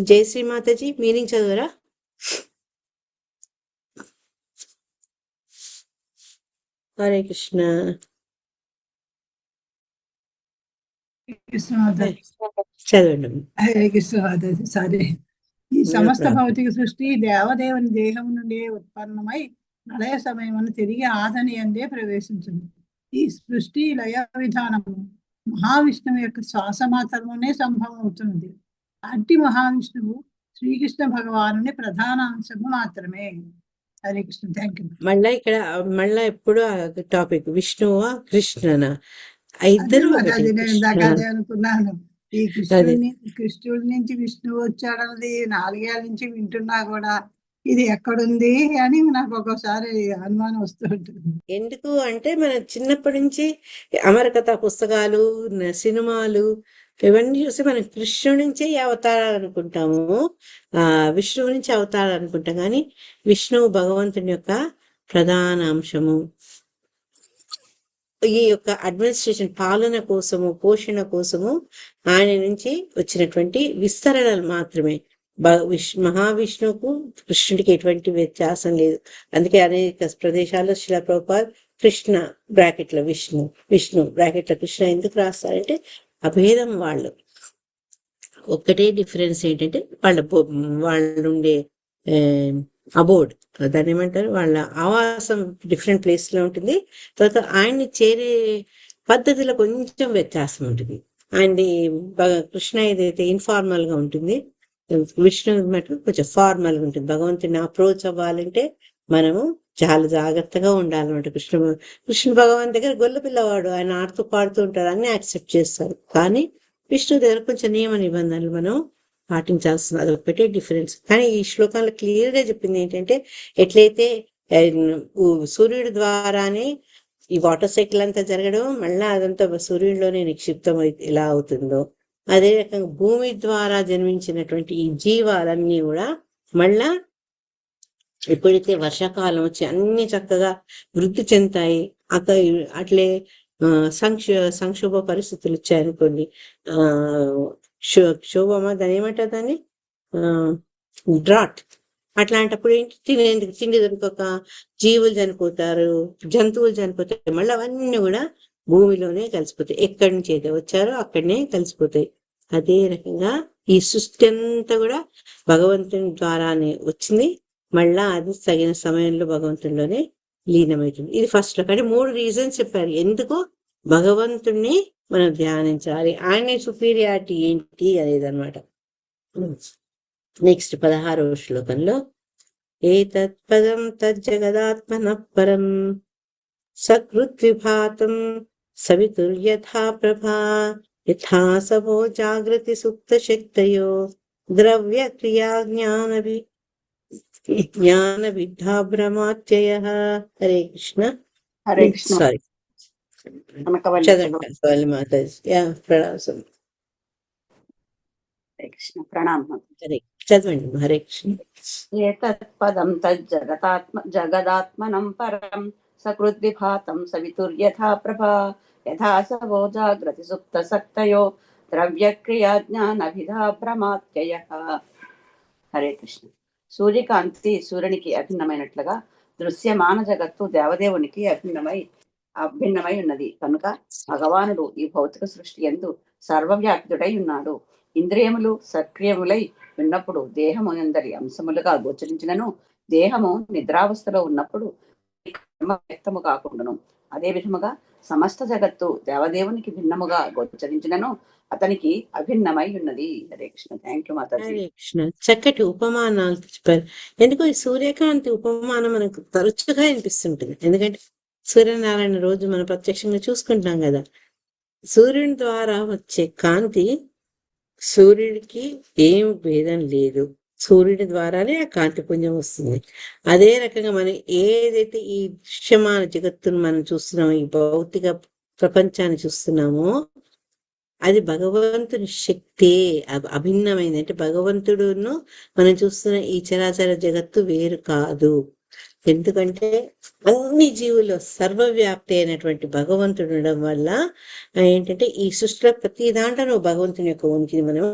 [SPEAKER 1] జై శ్రీ మాతాజీ, మీనింగ్ చదవరా? హరే కృష్ణ. చదవండి.
[SPEAKER 7] హరే కృష్ణ. సరే, ఈ సమస్త భౌతిక సృష్టి దేవదేవుని దేహం నుండి ఉత్పన్నమై ప్రళయ సమయమును తిరిగి ఆదని అందే ప్రవేశించింది. ఈ సృష్టి లయ విధానము మహావిష్ణువు యొక్క శ్వాస మాత్రమునే సంభవం అవుతున్నది. అట్టి మహావిష్ణువు శ్రీకృష్ణ భగవానుని ప్రధాన అంశము మాత్రమే. హరే కృష్ణ. Thank you.
[SPEAKER 1] మళ్ళా ఇక్కడ మళ్ళా ఎప్పుడు టాపిక్ విష్ణువా కృష్ణనా? ఇద్దరు
[SPEAKER 7] అదే అనుకున్నాను. ఈ కృష్ణుడి నుంచి విష్ణువు వచ్చాడన్నది 4 ఏళ్ల నుంచి వింటున్నా కూడా ఇది ఎక్కడుంది అని నాకు ఒక్కోసారి అనుమానం వస్తూ ఉంటుంది.
[SPEAKER 1] ఎందుకు అంటే మన చిన్నప్పటి నుంచి అమరకథ పుస్తకాలు, సినిమాలు ఇవన్నీ చూసి మనం కృష్ణుడి నుంచే ఈ అవతారాలు అనుకుంటాము, విష్ణువు నుంచి అవతారాలు అనుకుంటాం. కానీ విష్ణువు భగవంతుని యొక్క ప్రధాన అంశము. ఈ యొక్క అడ్మినిస్ట్రేషన్, పాలన కోసము, పోషణ కోసము ఆయన నుంచి వచ్చినటువంటి విస్తరణలు మాత్రమే. మహావిష్ణువుకు కృష్ణుడికి ఎటువంటి వ్యత్యాసం లేదు. అందుకే అనేక ప్రదేశాల్లో శిలా ప్రభుపాద కృష్ణ బ్రాకెట్లో విష్ణు, విష్ణు బ్రాకెట్లో కృష్ణ ఎందుకు రాస్తారంటే అభేదం. వాళ్ళు ఒక్కటే డిఫరెన్స్ ఏంటంటే వాళ్ళు ఉండే అబోర్డ్, దాన్ని ఏమంటారు, వాళ్ళ ఆవాసం డిఫరెంట్ ప్లేస్ లో ఉంటుంది. తర్వాత ఆయన్ని చేరే పద్ధతిలో కొంచెం వ్యత్యాసం ఉంటుంది. ఆయనది కృష్ణ ఏదైతే ఇన్ఫార్మల్ గా ఉంటుంది, విష్ణు మటుకు కొంచెం ఫార్మల్ గా ఉంటుంది. భగవంతుని అప్రోచ్ అవ్వాలంటే మనము చాలా జాగ్రత్తగా ఉండాలన్నమాట. కృష్ణ భగవాన్ దగ్గర గొల్ల పిల్లవాడు, ఆయన ఆడుతూ పాడుతూ ఉంటారు, అన్ని యాక్సెప్ట్ చేస్తారు. కానీ విష్ణు దగ్గర కొంచెం నియమ నిబంధనలు మనం పాటించాల్సింది, అది ఒక్కటే డిఫరెన్స్. కానీ ఈ శ్లోకంలో క్లియర్ గా చెప్పింది ఏంటంటే, ఎట్లయితే సూర్యుడి ద్వారానే ఈ వాటర్ సైకిల్ అంతా జరగడం, మళ్ళా అదంతా సూర్యుడిలోనే నిక్షిప్తం ఎలా అవుతుందో, అదే రకంగా భూమి ద్వారా జన్మించినటువంటి ఈ జీవాలన్నీ కూడా మళ్ళా ఎప్పుడైతే వర్షాకాలం వచ్చి అన్ని చక్కగా వృద్ధి చెందుతాయి, అట్లే సంక్షోభ పరిస్థితులు వచ్చాయనుకోండి, క్షోభమా దాని ఏమంటారు, దాన్ని డ్రాట్, అట్లాంటప్పుడు ఏంటి, తిండి దొరకక జీవులు చనిపోతారు, జంతువులు చనిపోతాయి, మళ్ళీ అవన్నీ కూడా భూమిలోనే కలిసిపోతాయి. ఎక్కడి నుంచి అయితే వచ్చారో అక్కడనే కలిసిపోతాయి. అదే రకంగా ఈ సృష్టి అంతా కూడా భగవంతుని ద్వారానే వచ్చింది, మళ్ళా అది తగిన సమయంలో భగవంతునిలోనే లీనమవుతుంది. ఇది ఫస్ట్ లో. కానీ 3 రీజన్స్ చెప్పారు ఎందుకు భగవంతుణ్ణి మనం ధ్యానించాలి, ఆయన సుపీరియారిటీ ఏంటి అనేది అనమాట. నెక్స్ట్ 16వ శ్లోకంలో ఏతత్పదం తజ్జగదాత్మనః పరం సకృద్విభాతం సవితుర్యథా ప్రభా యథా సవో జాగృతి సుప్త శక్తయో ద్రవ్య క్రియా జ్ఞాన విద్ధాభ్రమాత్యయ. హరే కృష్ణ.
[SPEAKER 8] హరే కృష్ణ.
[SPEAKER 1] సారీ, చదవండి స్వామి మాతాజీ. ప్రణామం.
[SPEAKER 8] హరే కృష్ణ. ప్రణామం.
[SPEAKER 1] చదవండి. హరే కృష్ణ.
[SPEAKER 8] ఏతత్పదం జగదాత్మనం పరం సకృద్విభాతం సవితుర్యథా ప్రభా యథా సవో జాగ్రతి సుప్త సక్తయో ద్రవ్యక్రియా జ్ఞానభిధాభ్రమాత్యయ. హరే కృష్ణ. సూర్యకాంతి సూర్యునికి అభిన్నమైనట్లుగా దృశ్యమాన జగత్తు దేవదేవునికి అభిన్నమై ఉన్నది కనుక భగవానుడు ఈ భౌతిక సృష్టి యందు సర్వవ్యాప్తుడై ఉన్నాడు. ఇంద్రియములు సక్రియములై ఉన్నప్పుడు దేహము అందరి అంశములుగా గోచరించినను, దేహము నిద్రావస్థలో ఉన్నప్పుడు వ్యక్తము కాకుండాను. అదే విధముగా సమస్త జగత్తు దేవదేవునికి భిన్నముగా గోచరించినను అతనికి అభిన్నమై ఉన్నది. హరే కృష్ణ. థ్యాంక్ యూ మాతాజీ.
[SPEAKER 1] హరే కృష్ణ. చక్కటి ఉపమానాలు చెప్పారు. ఎందుకో ఈ సూర్యకాంతి ఉపమానం మనకు తరచుగా అనిపిస్తుంటుంది. ఎందుకంటే సూర్యనారాయణ రోజు మనం ప్రత్యక్షంగా చూసుకుంటాం కదా. సూర్యుని ద్వారా వచ్చే కాంతి, సూర్యుడికి ఏం భేదం లేదు, సూర్యుడి ద్వారానే ఆ కాంతి పుంజం వస్తుంది. అదే రకంగా మనం ఏదైతే ఈ దృశ్యమాన జగత్తును మనం చూస్తున్నామో, ఈ భౌతిక ప్రపంచాన్ని చూస్తున్నామో, అది భగవంతుని శక్తే అభిన్నమైంది. అంటే భగవంతుడును మనం చూస్తున్న ఈ చరాచర జగత్తు వేరు కాదు. ఎందుకంటే అన్ని జీవులు సర్వవ్యాప్తి అయినటువంటి భగవంతుడు ఉండడం వల్ల ఏంటంటే ఈ సృష్టిలో ప్రతి దాంట్లో భగవంతుని యొక్క ఉనికిని మనం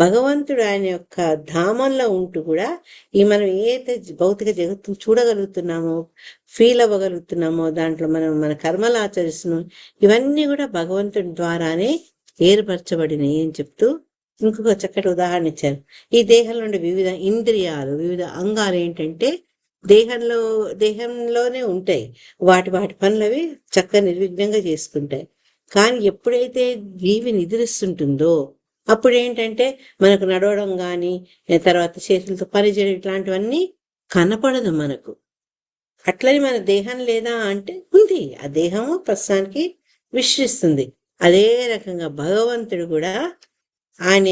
[SPEAKER 1] భగవంతుడు ఆయన యొక్క ధామంలో ఉంటూ కూడా ఈ మనం ఏదైతే భౌతిక జగత్తును చూడగలుగుతున్నామో, ఫీల్ అవ్వగలుగుతున్నామో, దాంట్లో మనం మన కర్మలు ఆచరిస్తున్నాం, ఇవన్నీ కూడా భగవంతుడి ద్వారానే ఏర్పరచబడినాయి అని చెప్తూ ఇంకొక చక్కటి ఉదాహరణ ఇచ్చారు. ఈ దేహంలో ఉండే వివిధ ఇంద్రియాలు, వివిధ అంగాలు ఏంటంటే దేహంలోనే ఉంటాయి. వాటి పనులు అవి చక్కగా నిర్విఘ్నంగా చేసుకుంటాయి. కానీ ఎప్పుడైతే జీవి నిద్రిస్తుంటుందో అప్పుడు ఏంటంటే మనకు నడవడం కానీ, తర్వాత చేతులతో పని చేయడం, ఇట్లాంటివన్నీ కనపడదు మనకు. అట్లని మన దేహం లేదా అంటే ఉంది, ఆ దేహము ప్రస్తుతానికి విశ్రిస్తుంది. అదే రకంగా భగవంతుడు కూడా ఆయన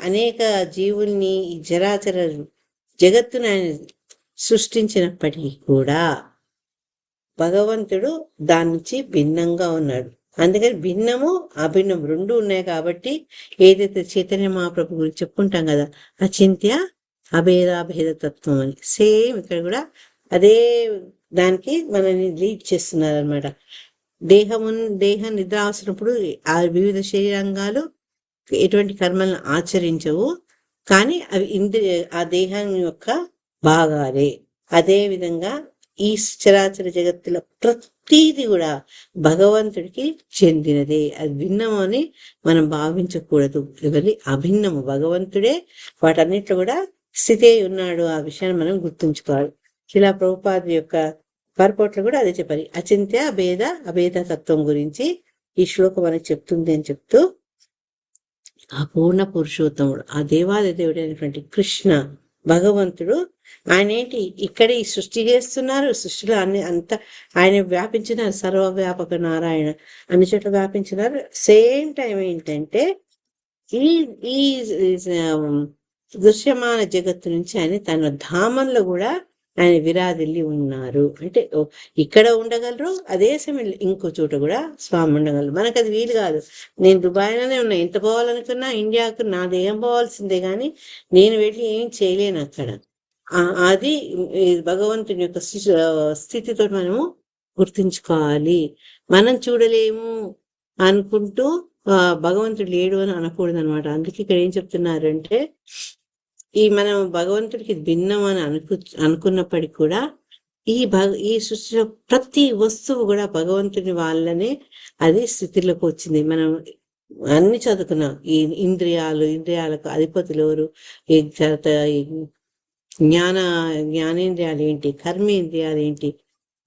[SPEAKER 1] అనేక జీవుల్ని ఈ చరాచర జగత్తును ఆయన సృష్టించినప్పటికీ కూడా భగవంతుడు దాని నుంచి భిన్నంగా ఉన్నాడు. అందుకని భిన్నము అభిన్నం రెండు ఉన్నాయి. కాబట్టి ఏదైతే చైతన్య మహాప్రభు గురించి చెప్పుకుంటాం కదా, అచింత్య అభేదాభేద తత్వం అని, సేమ్ ఇక్కడ కూడా అదే దానికి మనల్ని లీడ్ చేస్తున్నారు అనమాట. దేహం నిద్ర అవసరప్పుడు ఆ వివిధ శరీరాంగాలు ఎటువంటి కర్మలను ఆచరించవు, కానీ అవి ఆ దేహం యొక్క భాగాలే. అదే విధంగా ఈ చరాచర జగత్తులో ప్రతిదీ కూడా భగవంతుడికి చెందినదే. అది భిన్నము అని మనం భావించకూడదు. ఎవరి అభిన్నము భగవంతుడే వాటన్నిట్లో కూడా స్థితి ఉన్నాడు. ఆ విషయాన్ని మనం గుర్తుంచుకోవాలి. శిలా ప్రభుపాద యొక్క పర్పోట్లు కూడా అదే చెప్పాలి. అచింత్య అభేద తత్వం గురించి ఈ శ్లోకం మనకు చెప్తుంది అని చెప్తూ, ఆ పూర్ణ పురుషోత్తముడు, ఆ దేవాది దేవుడు అయినటువంటి కృష్ణ భగవంతుడు ఆయన ఏంటి ఇక్కడ ఈ సృష్టి చేస్తున్నారు. సృష్టిలో అంతా ఆయన వ్యాపించినారు. సర్వవ్యాపక నారాయణ అన్ని చోట్ల వ్యాపించినారు. సేమ్ టైం ఏంటంటే ఈ దృశ్యమాన జగత్తు నుంచి ఆయన తన ధామంలో కూడా ఆయన విరాజిల్లి ఉన్నారు. అంటే ఇక్కడ ఉండగలరు, అదే సమయంలో ఇంకో చోట కూడా స్వామి ఉండగలరు. మనకు అది వీలు కాదు. నేను దుబాయ్లోనే ఉన్నా, ఎంత పోవాలనుకున్నా ఇండియాకు నా దేహం పోవాల్సిందే కానీ నేను వెళ్ళి ఏం చేయలేను అక్కడ. అది భగవంతుని యొక్క స్థితితో మనము గుర్తుంచుకోవాలి. మనం చూడలేము అనుకుంటూ భగవంతుడు లేడు అని అనకూడదు అనమాట. అందుకే ఇక్కడ ఏం చెప్తున్నారంటే, మనం భగవంతుడికి భిన్నం అని అనుకున్నప్పటికీ కూడా ఈ సృష్టిలో ప్రతి వస్తువు కూడా భగవంతుని వాళ్ళనే అది స్థితిలోకి వచ్చింది. మనం అన్ని చదువుకున్నాం. ఈ ఇంద్రియాలకు అధిపతులు ఎవరు, ఈ జ్ఞానేంద్రియాలు ఏంటి, కర్మేంద్రియాలు ఏంటి,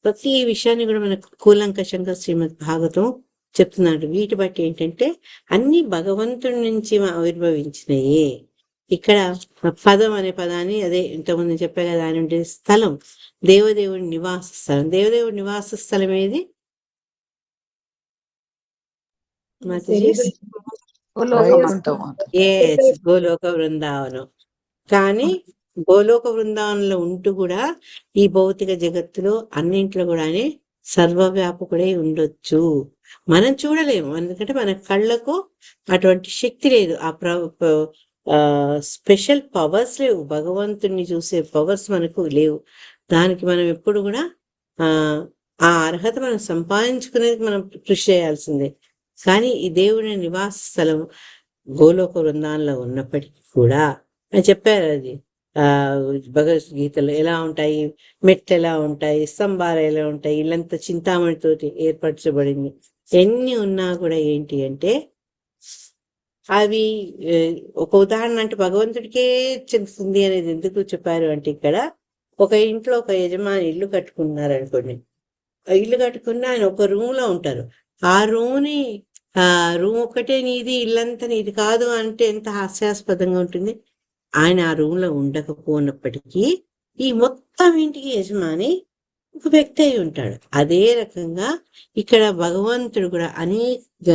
[SPEAKER 1] ప్రతి విషయాన్ని కూడా మనకు కూలంకషంగా శ్రీమద్ భాగవతం చెప్తున్నాడు. వీటి బట్టి ఏంటంటే అన్ని భగవంతుడి నుంచి ఆవిర్భవించినయే. ఇక్కడ పదం అనే పదాన్ని, అదే ఇంతకుముందు చెప్పే కదా, దాని ఉండే స్థలం దేవదేవుడి నివాస స్థలం. దేవదేవుడి నివాస స్థలం ఏది గోలోక బృందావనం. కానీ గోలోక బృందావనంలో ఉంటూ కూడా ఈ భౌతిక జగత్తులో అన్నింట్లో కూడా సర్వవ్యాపకుడై ఉండొచ్చు. మనం చూడలేము, ఎందుకంటే మన కళ్ళకు అటువంటి శక్తి లేదు. స్పెషల్ పవర్స్ లేవు, భగవంతుణ్ణి చూసే పవర్స్ మనకు లేవు. దానికి మనం ఎప్పుడు కూడా ఆ అర్హత మనం సంపాదించుకునేది మనం కృషి చేయాల్సిందే. కానీ ఈ దేవుడి నివాస స్థలం గోలోక బృందాల్లో ఉన్నప్పటికీ కూడా అని చెప్పారు. అది భగవద్గీతలో ఎలా ఉంటాయి, మెట్లు ఎలా ఉంటాయి, స్తంభాలు ఎలా ఉంటాయి, ఇల్లంతా చింతామణితోటి ఏర్పరచబడింది. ఎన్ని ఉన్నా కూడా ఏంటి అంటే అవి ఒక ఉదాహరణ అంటే భగవంతుడికే చెందుతుంది అనేది ఎందుకు చెప్పారు అంటే, ఇక్కడ ఒక ఇంట్లో ఒక యజమాని ఇల్లు కట్టుకున్నారు అనుకోండి. ఇల్లు కట్టుకున్న ఆయన ఒక రూమ్ లో ఉంటారు. ఆ రూమ్ ఒకటే నీది, ఇల్లంతా నీది కాదు అంటే ఎంత హాస్యాస్పదంగా ఉంటుంది. ఆయన ఆ రూమ్ లో ఉండకపోయినప్పటికీ ఈ మొత్తం ఇంటికి యజమాని ఒక వ్యక్తి అయి ఉంటాడు. అదే రకంగా ఇక్కడ భగవంతుడు కూడా అనేక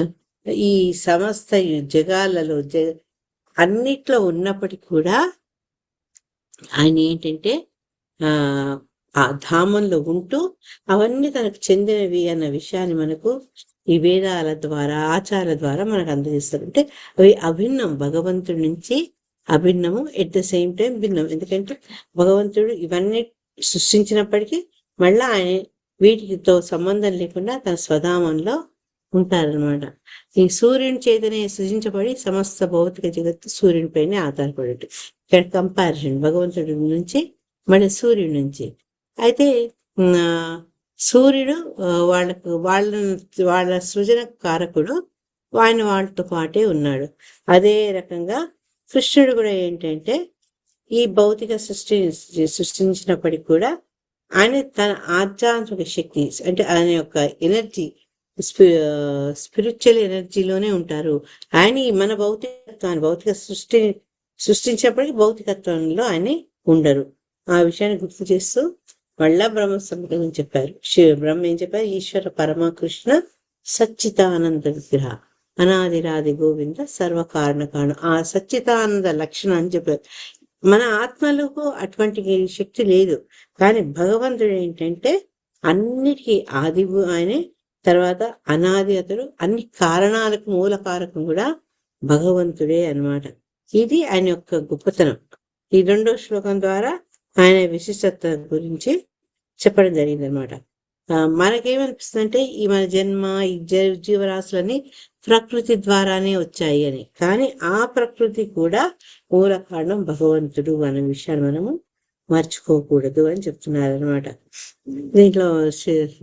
[SPEAKER 1] ఈ సమస్త జగాలలో అన్నిట్లో ఉన్నప్పటికీ కూడా ఆయన ఏంటంటే ఆ ధామంలో ఉంటూ అవన్నీ తనకు చెందినవి అన్న విషయాన్ని మనకు ఈ వేదాల ద్వారా, ఆచారాల ద్వారా మనకు అందజేస్తారు. అంటే అవి అభిన్నం, భగవంతుడి నుంచి అభిన్నము, ఎట్ ద సేమ్ టైం భిన్నం. ఎందుకంటే భగవంతుడు ఇవన్నీ సృష్టించినప్పటికీ మళ్ళా ఆయన వీటితో సంబంధం లేకుండా తన స్వధామంలో ఉంటారనమాట. ఈ సూర్యుని చేతనే సృజించబడి సమస్త భౌతిక జగత్తు సూర్యుని పైనే ఆధారపడి. ఇక్కడ కంపారిజన్ భగవంతుడి నుంచి మళ్ళీ సూర్యుడి నుంచి. అయితే సూర్యుడు వాళ్ళ సృజన కారకుడు, ఆయన వాళ్ళతో పాటే ఉన్నాడు. అదే రకంగా కృష్ణుడు కూడా ఏంటంటే ఈ భౌతిక సృష్టించినప్పటికీ కూడా ఆయన తన ఆధ్యాత్మిక శక్తి అంటే ఆయన యొక్క ఎనర్జీ, స్పిరిచువల్ ఎనర్జీలోనే ఉంటారు. ఆయన మన భౌతిక సృష్టించినప్పటికీ భౌతికత్వంలో ఆయన ఉండరు. ఆ విషయాన్ని గుర్తు చేస్తూ మళ్ళా బ్రహ్మ సంహిత చెప్పారు. బ్రహ్మ ఏం చెప్పారు? ఈశ్వర పరమకృష్ణ సచ్చిదానంద విగ్రహ అనాదిరాది గోవింద సర్వకారణ కారణం. ఆ సచ్చిదానంద లక్షణం అని చెప్పారు. మన ఆత్మలకు అటువంటి శక్తి లేదు. కానీ భగవంతుడు ఏంటంటే అన్నిటికీ ఆది ఆయనే, తర్వాత అనాది అతడు, అన్ని కారణాలకు మూల కారకం కూడా భగవంతుడే అన్నమాట. ఇది ఆయన యొక్క గొప్పతనం. ఈ 2వ శ్లోకం ద్వారా ఆయన విశిష్టత గురించి చెప్పడం జరిగింది అనమాట. మనకేమనిపిస్తుందంటే ఈ మన జన్మ, ఈ జీవరాశులన్నీ ప్రకృతి ద్వారానే వచ్చాయి అని. కానీ ఆ ప్రకృతి కూడా మూల కారణం భగవంతుడు అనే విషయాన్ని మనము మర్చిపోకూడదు అని చెప్తున్నారు అనమాట. దీంట్లో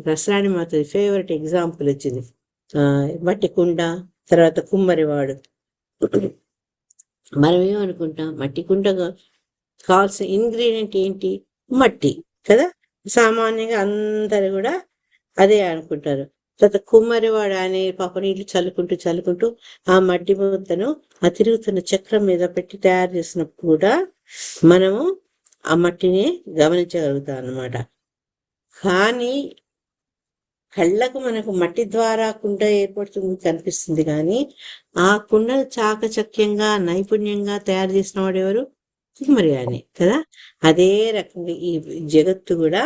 [SPEAKER 1] రసరాణి మాత ఫేవరెట్ ఎగ్జాంపుల్ వచ్చింది. మట్టి కుండ, తర్వాత కుమ్మరివాడు. మనం ఏమనుకుంటాం, మట్టి కుండ కావాల్సిన ఇంగ్రీడియంట్ ఏంటి? మట్టి కదా. సామాన్యంగా అందరు కూడా అదే అనుకుంటారు. తర్వాత కుమ్మరివాడు అనే పాప నీళ్ళు చల్లుకుంటూ ఆ మట్టి ముద్దను ఆ తిరుగుతున్న చక్రం మీద పెట్టి తయారు చేసినప్పుడు కూడా మనము ఆ మట్టిని గమనించగలుగుతాం అన్నమాట. కానీ కళ్ళకు మనకు మట్టి ద్వారా కుండ ఏర్పడుతుంది కనిపిస్తుంది, కానీ ఆ కుండను చాకచక్యంగా నైపుణ్యంగా తయారు చేసిన వాడు ఎవరు? కుమ్మరిగానే కదా. అదే రకంగా ఈ జగత్తు కూడా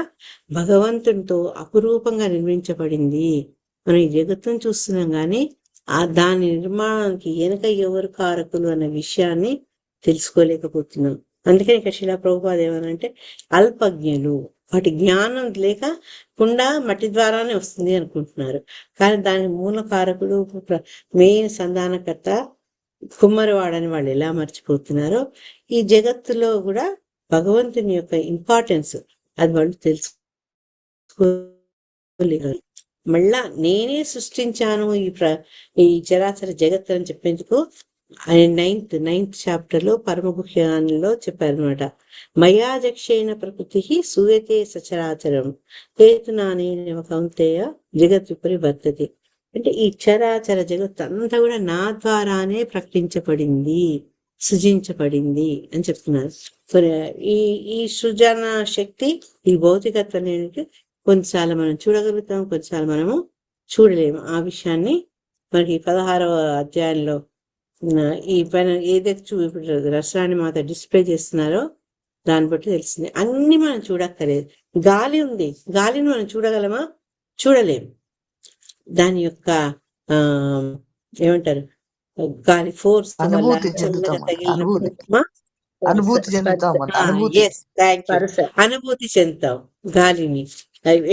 [SPEAKER 1] భగవంతునితో అపురూపంగా నిర్మించబడింది. మనం ఈ జగత్తును చూస్తున్నాం కానీ దాని నిర్మాణానికి వెనక ఎవరు కారకులు అన్న విషయాన్ని తెలుసుకోలేకపోతున్నాం. అందుకని ఇక్కడ శిలా ప్రభుపాద ఏమనంటే అల్పజ్ఞులు, వాటి జ్ఞానం లేకుండా మట్టి ద్వారానే వస్తుంది అనుకుంటున్నారు. కానీ దాని మూల కారకుడు మెయిన్ సంధానకర్త కుమ్మరివాడని వాళ్ళు ఎలా మర్చిపోతున్నారో ఈ జగత్తులో కూడా భగవంతుని యొక్క ఇంపార్టెన్స్ అది వాళ్ళు తెలుసుకోలేరు. మళ్ళా నేనే సృష్టించాను ఈ చరాచర జగత్తు అని చెప్పేందుకు ఆయన నైన్త్ చాప్టర్ లో పరమగుహ్యానిలో చెప్పారనమాట. మయాజక్షేణ ప్రకృతి సూయతే సచరాచరం హేతునాని కౌంతేయ జగత్ విపరివర్తతి. అంటే ఈ చరాచర జగత్తు అంతా కూడా నా ద్వారానే ప్రకటించబడింది, సృజించబడింది అని చెప్తున్నారు. ఈ సృజన శక్తి ఈ భౌతికత్వం కొన్నిసార్లు మనం చూడగలుగుతాం, కొన్నిసార్లు మనము చూడలేము. ఆ విషయాన్ని మనకి 16వ అధ్యాయంలో ఈ పైన ఏదైతే ఇప్పుడు రసరాణి మాత డిస్ప్లే చేస్తున్నారో దాన్ని బట్టి తెలిసింది. అన్ని మనం చూడక్కర్లేదు. గాలి ఉంది, గాలిని మనం చూడగలమా? చూడలేము. దాని యొక్క ఏమంటారు, గాలి ఫోర్స్
[SPEAKER 6] అనుభూతి చెందుతాం.
[SPEAKER 1] అనుభూతి చెందుతాం గాలిని.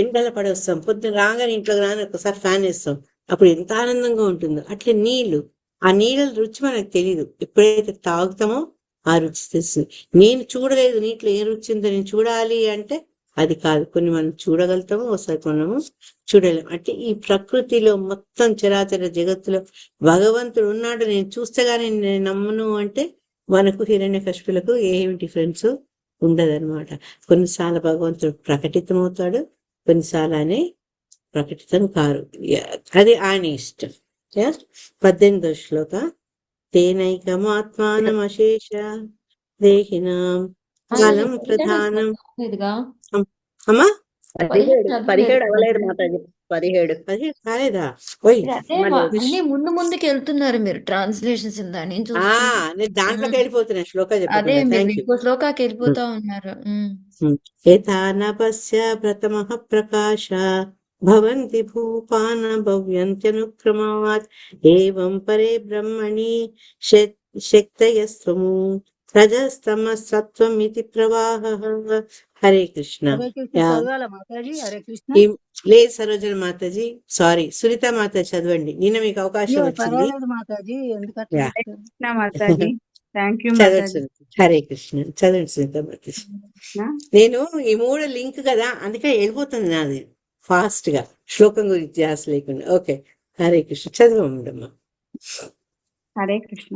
[SPEAKER 1] ఎండల పడేస్తాం, పొద్దున రాగానే ఇంట్లో రాగానే ఒకసారి ఫ్యాన్ వేస్తాం, అప్పుడు ఎంత ఆనందంగా ఉంటుందో. అట్లే నీళ్లు, ఆ నీళ్ళ రుచి మనకు తెలియదు. ఎప్పుడైతే తాగుతామో ఆ రుచి తెలుస్తుంది. నేను చూడలేదు నీటిలో ఏ రుచి ఉందో, నేను చూడాలి అంటే అది కాదు. కొన్ని మనం చూడగలుగుతాము, ఒకసారి మనము చూడలేము. అంటే ఈ ప్రకృతిలో మొత్తం చరాచర జగత్తులో భగవంతుడు ఉన్నాడు, నేను చూస్తే గానీ నేను నమ్మను అంటే మనకు హిరణ్యకశిపులకు ఏమి డిఫరెన్స్ ఉండదన్నమాట. కొన్నిసార్లు భగవంతుడు ప్రకటితమవుతాడు, కొన్నిసార్లు ఆయన ప్రకటితం కారు. అది ఆయన ఇష్టం. 18వ శ్లోక తేనైకమాత్మానమశేష దేహినాం కాలం ప్రధానం. అమ్మా
[SPEAKER 5] 17 అవ్వలేదు మాతాజీ. 17
[SPEAKER 1] కాలేదా?
[SPEAKER 5] అన్ని ముందుకి వెళ్తున్నారు మీరు ట్రాన్స్లేషన్స్.
[SPEAKER 1] నేను దాంట్లోకి వెళ్ళిపోతున్నా. శ్లోక
[SPEAKER 5] అదే
[SPEAKER 1] చెప్పండి.
[SPEAKER 5] ఇంకో శ్లోకాకి వెళ్ళిపోతా ఉన్నారు.
[SPEAKER 1] యథానపస్య ప్రథమః ప్రకాశ భవంతి భూపాన భవ్యంత్యనుక్రమాత్ ఏవం పరే బ్రహ్మణి శక్తయస్త్వము రజస్తమసత్వమితి ప్రవాహః. హరే కృష్ణ. లేదు సరోజన మాతాజీ, సారీ, సునీత మాత చదవండి. నిన్న మీకు అవకాశం వచ్చింది. హరే కృష్ణ. చదవండి సునీత మాతాజీ. నేను ఈ 3 లింక్ కదా, అందుకే వెళ్ళిపోతుంది నాది ఫాస్ట్ గా, శ్లోకం గురించి ధ్యాస లేకుండా. ఓకే, హరే కృష్ణ. చదవమ్మా.
[SPEAKER 8] హరే కృష్ణ.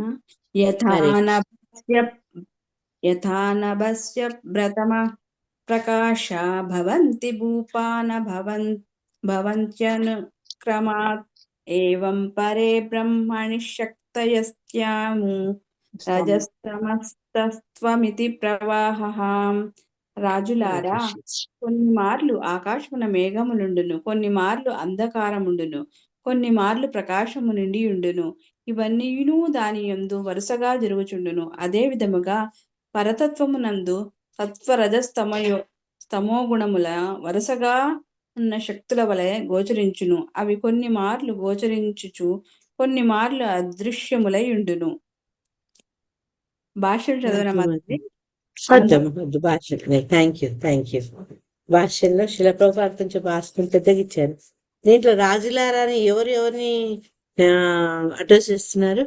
[SPEAKER 8] యథానభస్య ప్రథమ ప్రకాశ భవంతి భూపాన భవంత్యనుక్రమాత్ ఏవం పరే బ్రహ్మణి శక్తయస్త్యాము రజస్తమస్తత్వమితి ప్రవాహః. రాజులారా, కొన్ని మార్లు ఆకాశమున మేఘములుండును, కొన్ని మార్లు అంధకారముండును, కొన్ని మార్లు ప్రకాశము నిండి ఉండును. ఇవన్నీయును దాని యందు వరుసగా జరుగుచుండును. అదే విధముగా పరతత్వమునందు సత్వరజస్తమో గుణముల వరుసగా ఉన్న శక్తుల వలె గోచరించును. అవి కొన్ని మార్లు గోచరించుచు కొన్ని మార్లు అదృశ్యములై ఉండును. భాష్యం చదవనమాది.
[SPEAKER 1] Thank you. భాష్యంలో శిల ప్రభుపాద భాషను పెద్దగిచ్చారు. దీంట్లో రాజులారాని ఎవరిని అడ్రస్ చేస్తున్నారు?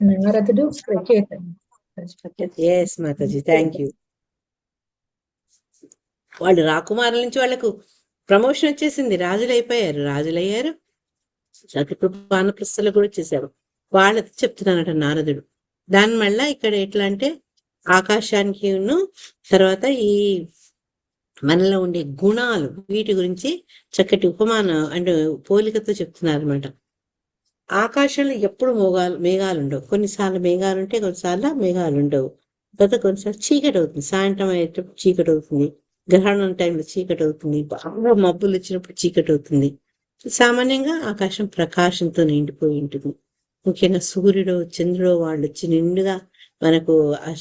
[SPEAKER 2] నారదుడు,
[SPEAKER 1] ఎస్ మాతాజీ, థ్యాంక్ యూ. వాళ్ళు రాకుమారుల నుంచి వాళ్లకు ప్రమోషన్ వచ్చేసింది, రాజులయ్యారు. వానప్రస్థలు కూడా వచ్చేసారు. వాళ్ళతో చెప్తున్నానట నారదుడు. దాని మళ్ళా ఇక్కడ ఎట్లా అంటే ఆకాశానికి తర్వాత ఈ మనలో ఉండే గుణాలు, వీటి గురించి చక్కటి ఉపమానం అంటే పోలికతో చెప్తున్నారు అనమాట. ఆకాశంలో ఎప్పుడు మేఘాలు ఉండవు. కొన్నిసార్లు మేఘాలు ఉంటాయి, కొన్నిసార్లు మేఘాలు ఉండవు. తర్వాత కొన్నిసార్లు చీకటి అవుతుంది, సాయంత్రం అయ్యేటప్పుడు చీకటి అవుతుంది, గ్రహణం టైంలో చీకటి అవుతుంది, బాగా మబ్బులు వచ్చినప్పుడు చీకటి అవుతుంది. సామాన్యంగా ఆకాశం ప్రకాశంతో నిండిపోయి ఉంటుంది. ముఖ్యంగా సూర్యుడు, చంద్రుడు వాళ్ళు వచ్చి నిండుగా మనకు ఆ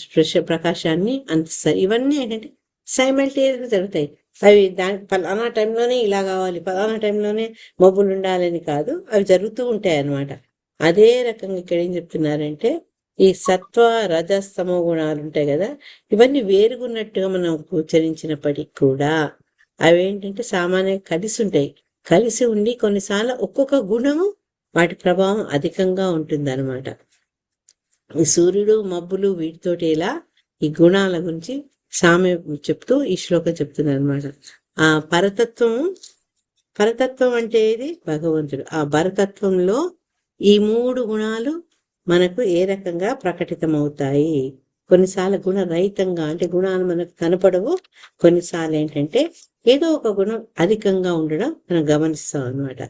[SPEAKER 1] ప్రకాశాన్ని అందిస్తారు. ఇవన్నీ ఏంటంటే సైమల్టేనియస్గా జరుగుతాయి. అవి దాని ఫలానా టైంలోనే ఇలా కావాలి, ఫలానా టైంలోనే మబ్బులు ఉండాలని కాదు, అవి జరుగుతూ ఉంటాయి అన్నమాట. అదే రకంగా ఇక్కడ ఏం చెప్తున్నారంటే ఈ సత్వ రజస్తమో గుణాలు ఉంటాయి కదా, ఇవన్నీ వేరుగున్నట్టుగా మనం ఉచ్చరించినప్పటికీ కూడా అవేంటంటే సామాన్యంగా కలిసి ఉంటాయి. కలిసి ఉండి కొన్నిసార్లు ఒక్కొక్క గుణము వాటి ప్రభావం అధికంగా ఉంటుంది అనమాట. ఈ సూర్యుడు మబ్బులు వీటితోటి ఇలా ఈ గుణాల గురించి సామె చెప్తూ ఈ శ్లోకం చెప్తున్నారు అనమాట. ఆ పరతత్వం అంటే ఏది? భగవంతుడు. ఆ పరతత్వంలో ఈ 3 గుణాలు మనకు ఏ రకంగా ప్రకటితమవుతాయి. కొన్నిసార్లు గుణరహితంగా, అంటే గుణాలు మనకు కనపడవు. కొన్నిసార్లు ఏంటంటే ఏదో ఒక గుణం అధికంగా ఉండడం మనం గమనిస్తాం అనమాట.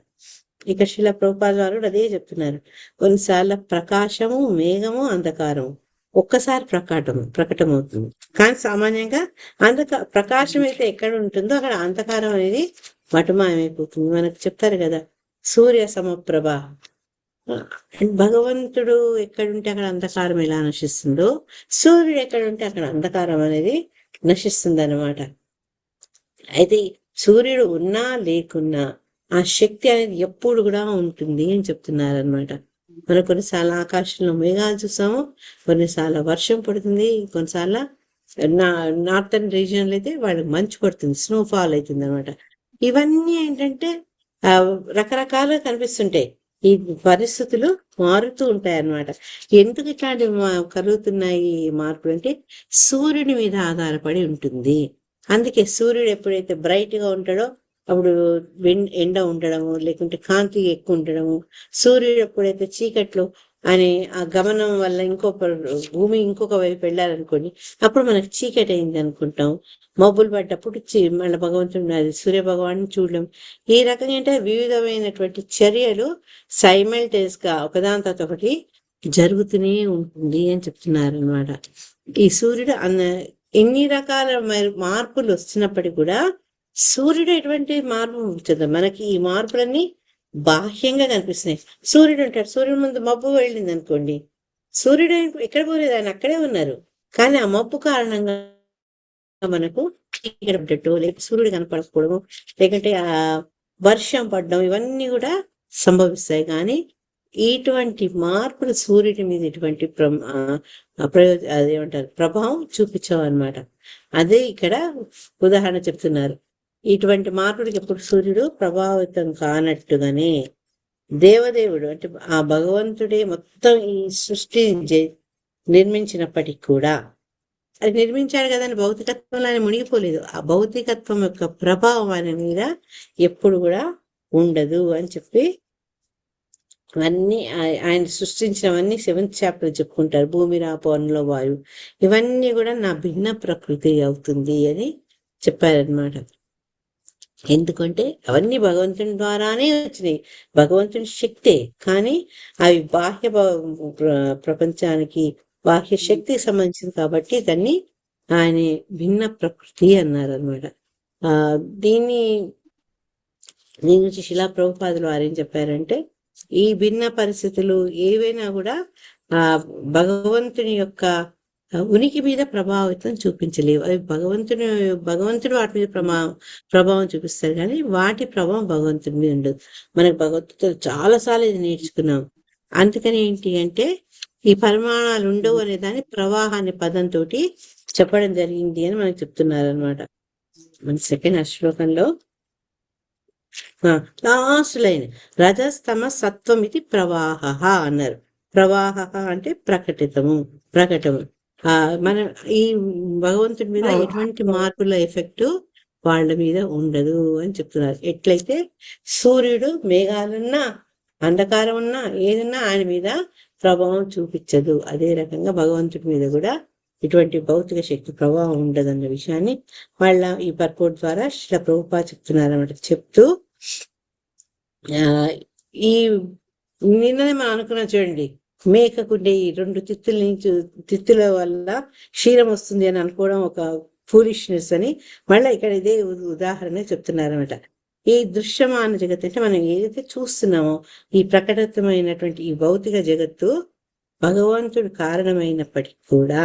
[SPEAKER 1] ఇక శిల ప్రభుపాద వారు అదే చెప్తున్నారు. కొన్నిసార్లు ప్రకాశము, మేఘము, అంధకారము ఒక్కసారి ప్రకటమవుతుంది. కానీ సామాన్యంగా ప్రకాశం అయితే ఎక్కడ ఉంటుందో అక్కడ అంధకారం అనేది మటుమాయమైపోతుంది. మనకు చెప్తారు కదా, సూర్య సమప్రభ. భగవంతుడు ఎక్కడుంటే అక్కడ అంధకారం ఎలా నశిస్తుందో, సూర్యుడు ఎక్కడుంటే అక్కడ అంధకారం అనేది నశిస్తుంది అనమాట. అయితే సూర్యుడు ఉన్నా లేకున్నా ఆ శక్తి అనేది ఎప్పుడు కూడా ఉంటుంది అని చెప్తున్నారు అనమాట. మనం కొన్నిసార్లు ఆకాశంలో మేఘాలు చూసాము, కొన్నిసార్లు వర్షం పడుతుంది, కొన్నిసార్లు నార్థన్ రీజియన్లో అయితే వాళ్ళకి మంచు పడుతుంది, స్నోఫాల్ అవుతుంది అనమాట. ఇవన్నీ ఏంటంటే రకరకాలుగా కనిపిస్తుంటాయి. ఈ పరిస్థితులు మారుతూ ఉంటాయి అన్నమాట. ఎందుకు ఇట్లాంటి కలుగుతున్నాయి మార్పులు అంటే సూర్యుడి మీద ఆధారపడి ఉంటుంది. అందుకే సూర్యుడు ఎప్పుడైతే బ్రైట్ గా ఉంటాడో అప్పుడు ఎండ ఉండడము, లేకుంటే కాంతి ఎక్కువ ఉండడము. సూర్యుడు ఎప్పుడైతే చీకట్లు అనే ఆ గమనం వల్ల భూమి ఇంకొక వైపు వెళ్ళాలనుకోండి, అప్పుడు మనకు చీకటి అయింది అనుకుంటాం. మబ్బులు పడ్డప్పుడు మళ్ళీ భగవంతుడు అది సూర్య భగవాన్ని చూడలేం. ఈ రకంగా అంటే వివిధమైనటువంటి చర్యలు సైమల్టేనియస్ గా ఒకదాని తర్వాత ఒకటి జరుగుతూనే ఉంటుంది అని చెప్తున్నారు అనమాట. ఈ సూర్యుడు ఎన్ని రకాల మార్పులు వస్తున్నప్పటికీ కూడా సూర్యుడు ఎటువంటి మార్పు ఉంటుందో మనకి ఈ మార్పులన్నీ బాహ్యంగా కనిపిస్తున్నాయి. సూర్యుడు ఉంటాడు, సూర్యుడు ముందు మబ్బు వెళ్ళింది అనుకోండి, సూర్యుడు ఎక్కడ పోలేదు, ఆయన అక్కడే ఉన్నారు. కానీ ఆ మబ్బు కారణంగా మనకు చీకటి పడ్డట్టు, లేకపోతే సూర్యుడు కనపడకపోవడము, లేకంటే ఆ వర్షం పడడం, ఇవన్నీ కూడా సంభవిస్తాయి. కానీ ఇటువంటి మార్పులు సూర్యుడి మీద ఇటువంటి అదేమంటారు ప్రభావం చూపించావు అనమాట. అదే ఇక్కడ ఉదాహరణ చెప్తున్నారు. ఇటువంటి మార్పుడికి ఎప్పుడు సూర్యుడు ప్రభావితం కానట్టుగానే దేవదేవుడు అంటే ఆ భగవంతుడే మొత్తం ఈ సృష్టిని నిర్మించినప్పటికీ కూడా, అది నిర్మించాడు కదా అని భౌతికత్వంలో ఆయన మునిగిపోలేదు. ఆ భౌతికత్వం యొక్క ప్రభావం ఆయన మీద ఎప్పుడు కూడా ఉండదు అని చెప్పి అన్నీ ఆయన సృష్టించినవన్నీ 7th చాప్టర్ చెప్పుకుంటారు. భూమి, రాపో, అన్నిలో వాయువు, ఇవన్నీ కూడా నా భిన్న ప్రకృతి అవుతుంది అని చెప్పారనమాట. ఎందుకంటే అవన్నీ భగవంతుని ద్వారానే వచ్చినాయి, భగవంతుని శక్తే. కానీ అవి బాహ్య ప్రపంచానికి బాహ్య శక్తికి సంబంధించింది కాబట్టి దాన్ని ఆయన భిన్న ప్రకృతి అన్నారు అనమాట. దీని గురించి శిలా ప్రభుపాదులు వారు ఏం చెప్పారంటే, ఈ భిన్న పరిస్థితులు ఏవైనా కూడా భగవంతుని యొక్క ఉనికి మీద ప్రభావితం చూపించలేవు. అవి భగవంతుడు వాటి మీద ప్రభావం చూపిస్తారు, కానీ వాటి ప్రభావం భగవంతుడి మీద ఉండదు. మనకు భగవద్గీతలో చాలాసార్లు ఇది నేర్చుకున్నాం. అందుకని ఏంటి అంటే ఈ పరిమాణాలు ఉండవు అనే దాన్ని ప్రవాహాన్ని పదంతో చెప్పడం జరిగింది అని మనకు చెప్తున్నారు అనమాట. మన సెకండ్ శ్లోకంలో లాస్ట్ లైన్ రజస్తమ సత్వం ఇది ప్రవాహ అన్నారు. ప్రవాహ అంటే ప్రకటము. మన ఈ భగవంతుడి మీద ఎటువంటి మార్పుల ఎఫెక్ట్ వాళ్ళ మీద ఉండదు అని చెప్తున్నారు. ఎట్లయితే సూర్యుడు మేఘాలున్నా అంధకారం ఉన్నా ఏదన్నా ఆయన మీద ప్రభావం చూపించదు, అదే రకంగా భగవంతుడి మీద కూడా ఇటువంటి భౌతిక శక్తి ప్రభావం ఉండదన్న విషయాన్ని వాళ్ళ ఈ పర్పోర్ట్ ద్వారా శ్రీల ప్రభుపాద చెప్తున్నారు అన్నమాట. చెప్తూ ఈ నిన్ననే మనం అనుకున్నా చూడండి, మేకకుండే ఈ 2 తిత్తుల వల్ల క్షీరం వస్తుంది అని అనుకోవడం ఒక ఫూలిష్నెస్ అని మళ్ళీ ఇక్కడ ఇదే ఉదాహరణ చెప్తున్నారన్నమాట. ఈ దృశ్యమాన జగత్తు అంటే మనం ఏదైతే చూస్తున్నామో ఈ ప్రకటితమైనటువంటి ఈ భౌతిక జగత్తు భగవంతుడు కారణమైనప్పటికీ కూడా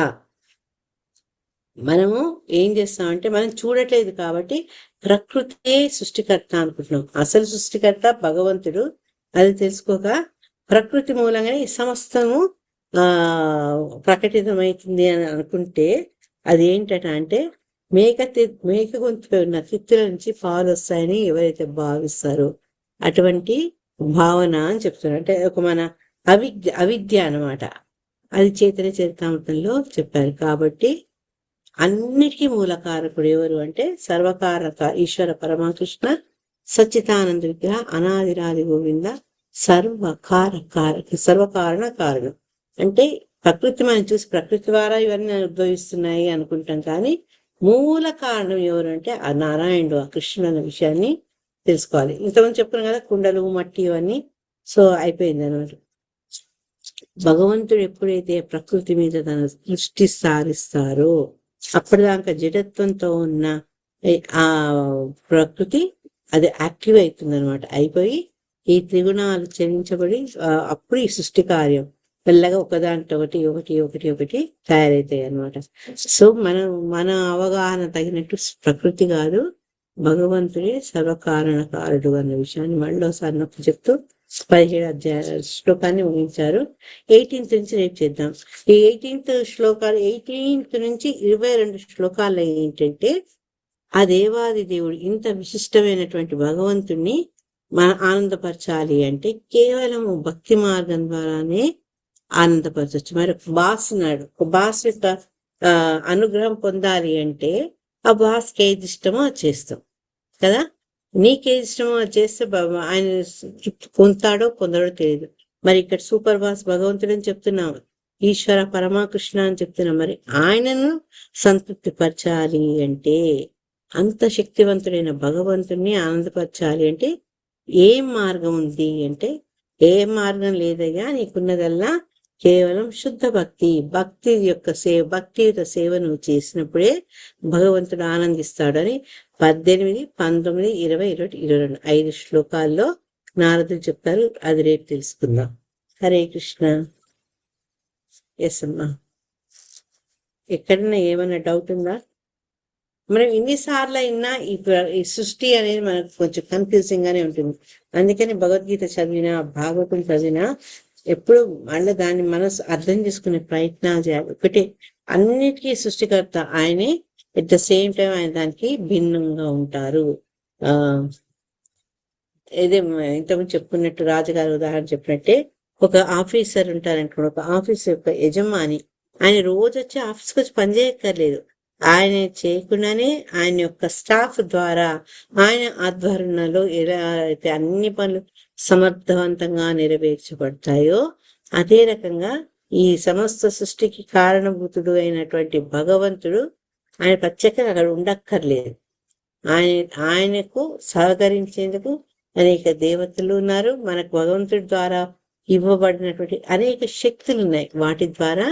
[SPEAKER 1] మనము ఏం చేస్తామంటే మనం చూడట్లేదు కాబట్టి ప్రకృతే సృష్టికర్త అనుకుంటున్నాం. అసలు సృష్టికర్త భగవంతుడు. అది తెలుసుకోక ప్రకృతి మూలంగానే ఈ సమస్తము ప్రకటితమవుతుంది అని అనుకుంటే అది ఏంటంటే మేక గొంతుపై ఉన్న తిత్తుల నుంచి పాలు వస్తాయని ఎవరైతే భావిస్తారో అటువంటి భావన అని చెప్తున్నారు. అంటే ఒక మన అవిద్య అన్నమాట. అది చైతన్య చరితామృతంలో చెప్పారు. కాబట్టి అన్నిటికీ మూలకారకుడు ఎవరు అంటే సర్వకారక ఈశ్వర పరమకృష్ణ సచ్చిదానంద విగ్రహ అనాదిరాది గోవింద సర్వకారణ కారణం. అంటే ప్రకృతి మనం చూసి ప్రకృతి ద్వారా ఇవన్నీ ఉద్భవిస్తున్నాయి అనుకుంటాం, కానీ మూల కారణం ఎవరు అంటే ఆ నారాయణుడు, ఆ కృష్ణుడు అన్న విషయాన్ని తెలుసుకోవాలి. ఇంతకుముందు చెప్పుకున్నాం కదా, కుండలు మట్టి ఇవన్నీ. సో అయిపోయింది అన్నమాట. భగవంతుడు ఎప్పుడైతే ప్రకృతి మీద తన దృష్టి సారిస్తారో అప్పటిదాకా జడత్వంతో ఉన్న ఆ ప్రకృతి అది యాక్టివ్ అవుతుంది అనమాట. అయిపోయి ఈ త్రిగుణాలు చెల్లించబడి అప్పుడు ఈ సృష్టి కార్యం మెల్లగా ఒకదాంట్లో ఒకటి ఒకటి ఒకటి ఒకటి తయారవుతాయి అన్నమాట. సో మన అవగాహన తగినట్టు ప్రకృతి కాదు, భగవంతుడే సర్వకారణకారుడు అన్న విషయాన్ని మళ్ళీసారి నొక్కి చెప్తూ 17 అధ్యాయ శ్లోకాన్ని ముగించారు. 18th నుంచి రేపు చేద్దాం. ఈ 18th శ్లోకాలు 18th నుంచి 22 శ్లోకాలు ఏంటంటే ఆ దేవాది దేవుడు ఇంత విశిష్టమైనటువంటి భగవంతుణ్ణి మన ఆనందపరచాలి అంటే కేవలం భక్తి మార్గం ద్వారానే ఆనందపరచవచ్చు. మరి ఒక బాస్ ఉన్నాడు, ఒక బాస్ యొక్క అనుగ్రహం పొందాలి అంటే ఆ బాస్కి ఏది ఇష్టమో అది చేస్తాం కదా. నీకేది ఇష్టమో అది చేస్తే ఆయన పొందుతాడో పొందడో తెలియదు. మరి ఇక్కడ సూపర్ బాస్ భగవంతుడు అని చెప్తున్నాం, ఈశ్వర పరమకృష్ణ అని చెప్తున్నాం. మరి ఆయనను సంతృప్తి పరచాలి అంటే, అంత శక్తివంతుడైన భగవంతుడిని ఆనందపరచాలి అంటే ఏం మార్గం ఉంది అంటే, ఏ మార్గం లేదయ్యా, నీకున్నదల్లా కేవలం శుద్ధ భక్తి. భక్తి యొక్క భక్తియుత సేవ నువ్వు చేసినప్పుడే భగవంతుడు ఆనందిస్తాడని 18, 19, 20, 21, 22 5 శ్లోకాల్లో నారదులు చెప్తారు. అది రేపు తెలుసుకుందాం. హరే కృష్ణ. ఎస్ అమ్మా, ఎక్కడన్నా ఏమన్నా డౌట్ ఉందా? మనం ఎన్నిసార్లు అయినా ఈ సృష్టి అనేది మనకు కొంచెం కన్ఫ్యూజింగ్ గానే ఉంటుంది. అందుకని భగవద్గీత చదివినా భాగవతం చదివినా ఎప్పుడు మళ్ళీ దాన్ని మనసు అర్థం చేసుకునే ప్రయత్నాలు చేయాలి. ఒకటే, అన్నిటికీ సృష్టికర్త ఆయనే, ఎట్ ద సేమ్ టైం ఆయన దానికి భిన్నంగా ఉంటారు. ఇదే ఇంతకుముందు చెప్పుకున్నట్టు రాజుగారు ఉదాహరణ చెప్పినట్టే, ఒక ఆఫీసర్ ఉంటారనుకోండి, ఒక ఆఫీస్ యొక్క యజమాని ఆయన రోజు వచ్చి ఆఫీస్కి వచ్చి పనిచేయక్కర్లేదు. ఆయన చేయకుండానే ఆయన యొక్క స్టాఫ్ ద్వారా ఆయన ఆధ్వర్యంలో ఎలా అయితే అన్ని పనులు సమర్థవంతంగా నెరవేర్చబడతాయో అదే రకంగా ఈ సమస్త సృష్టికి కారణభూతుడు అయినటువంటి భగవంతుడు ఆయన ప్రత్యేకంగా అక్కడ ఉండక్కర్లేదు. ఆయనకు సహకరించేందుకు అనేక దేవతలు ఉన్నారు. మనకు భగవంతుడి ద్వారా ఇవ్వబడినటువంటి అనేక శక్తులు ఉన్నాయి. వాటి ద్వారా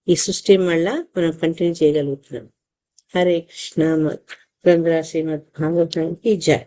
[SPEAKER 1] ఈ సృష్టి మళ్ళా మనం కంటిన్యూ చేయగలుగుతున్నాం. హరే కృష్ణ. శ్రీమద్ భాగవతానికి జై.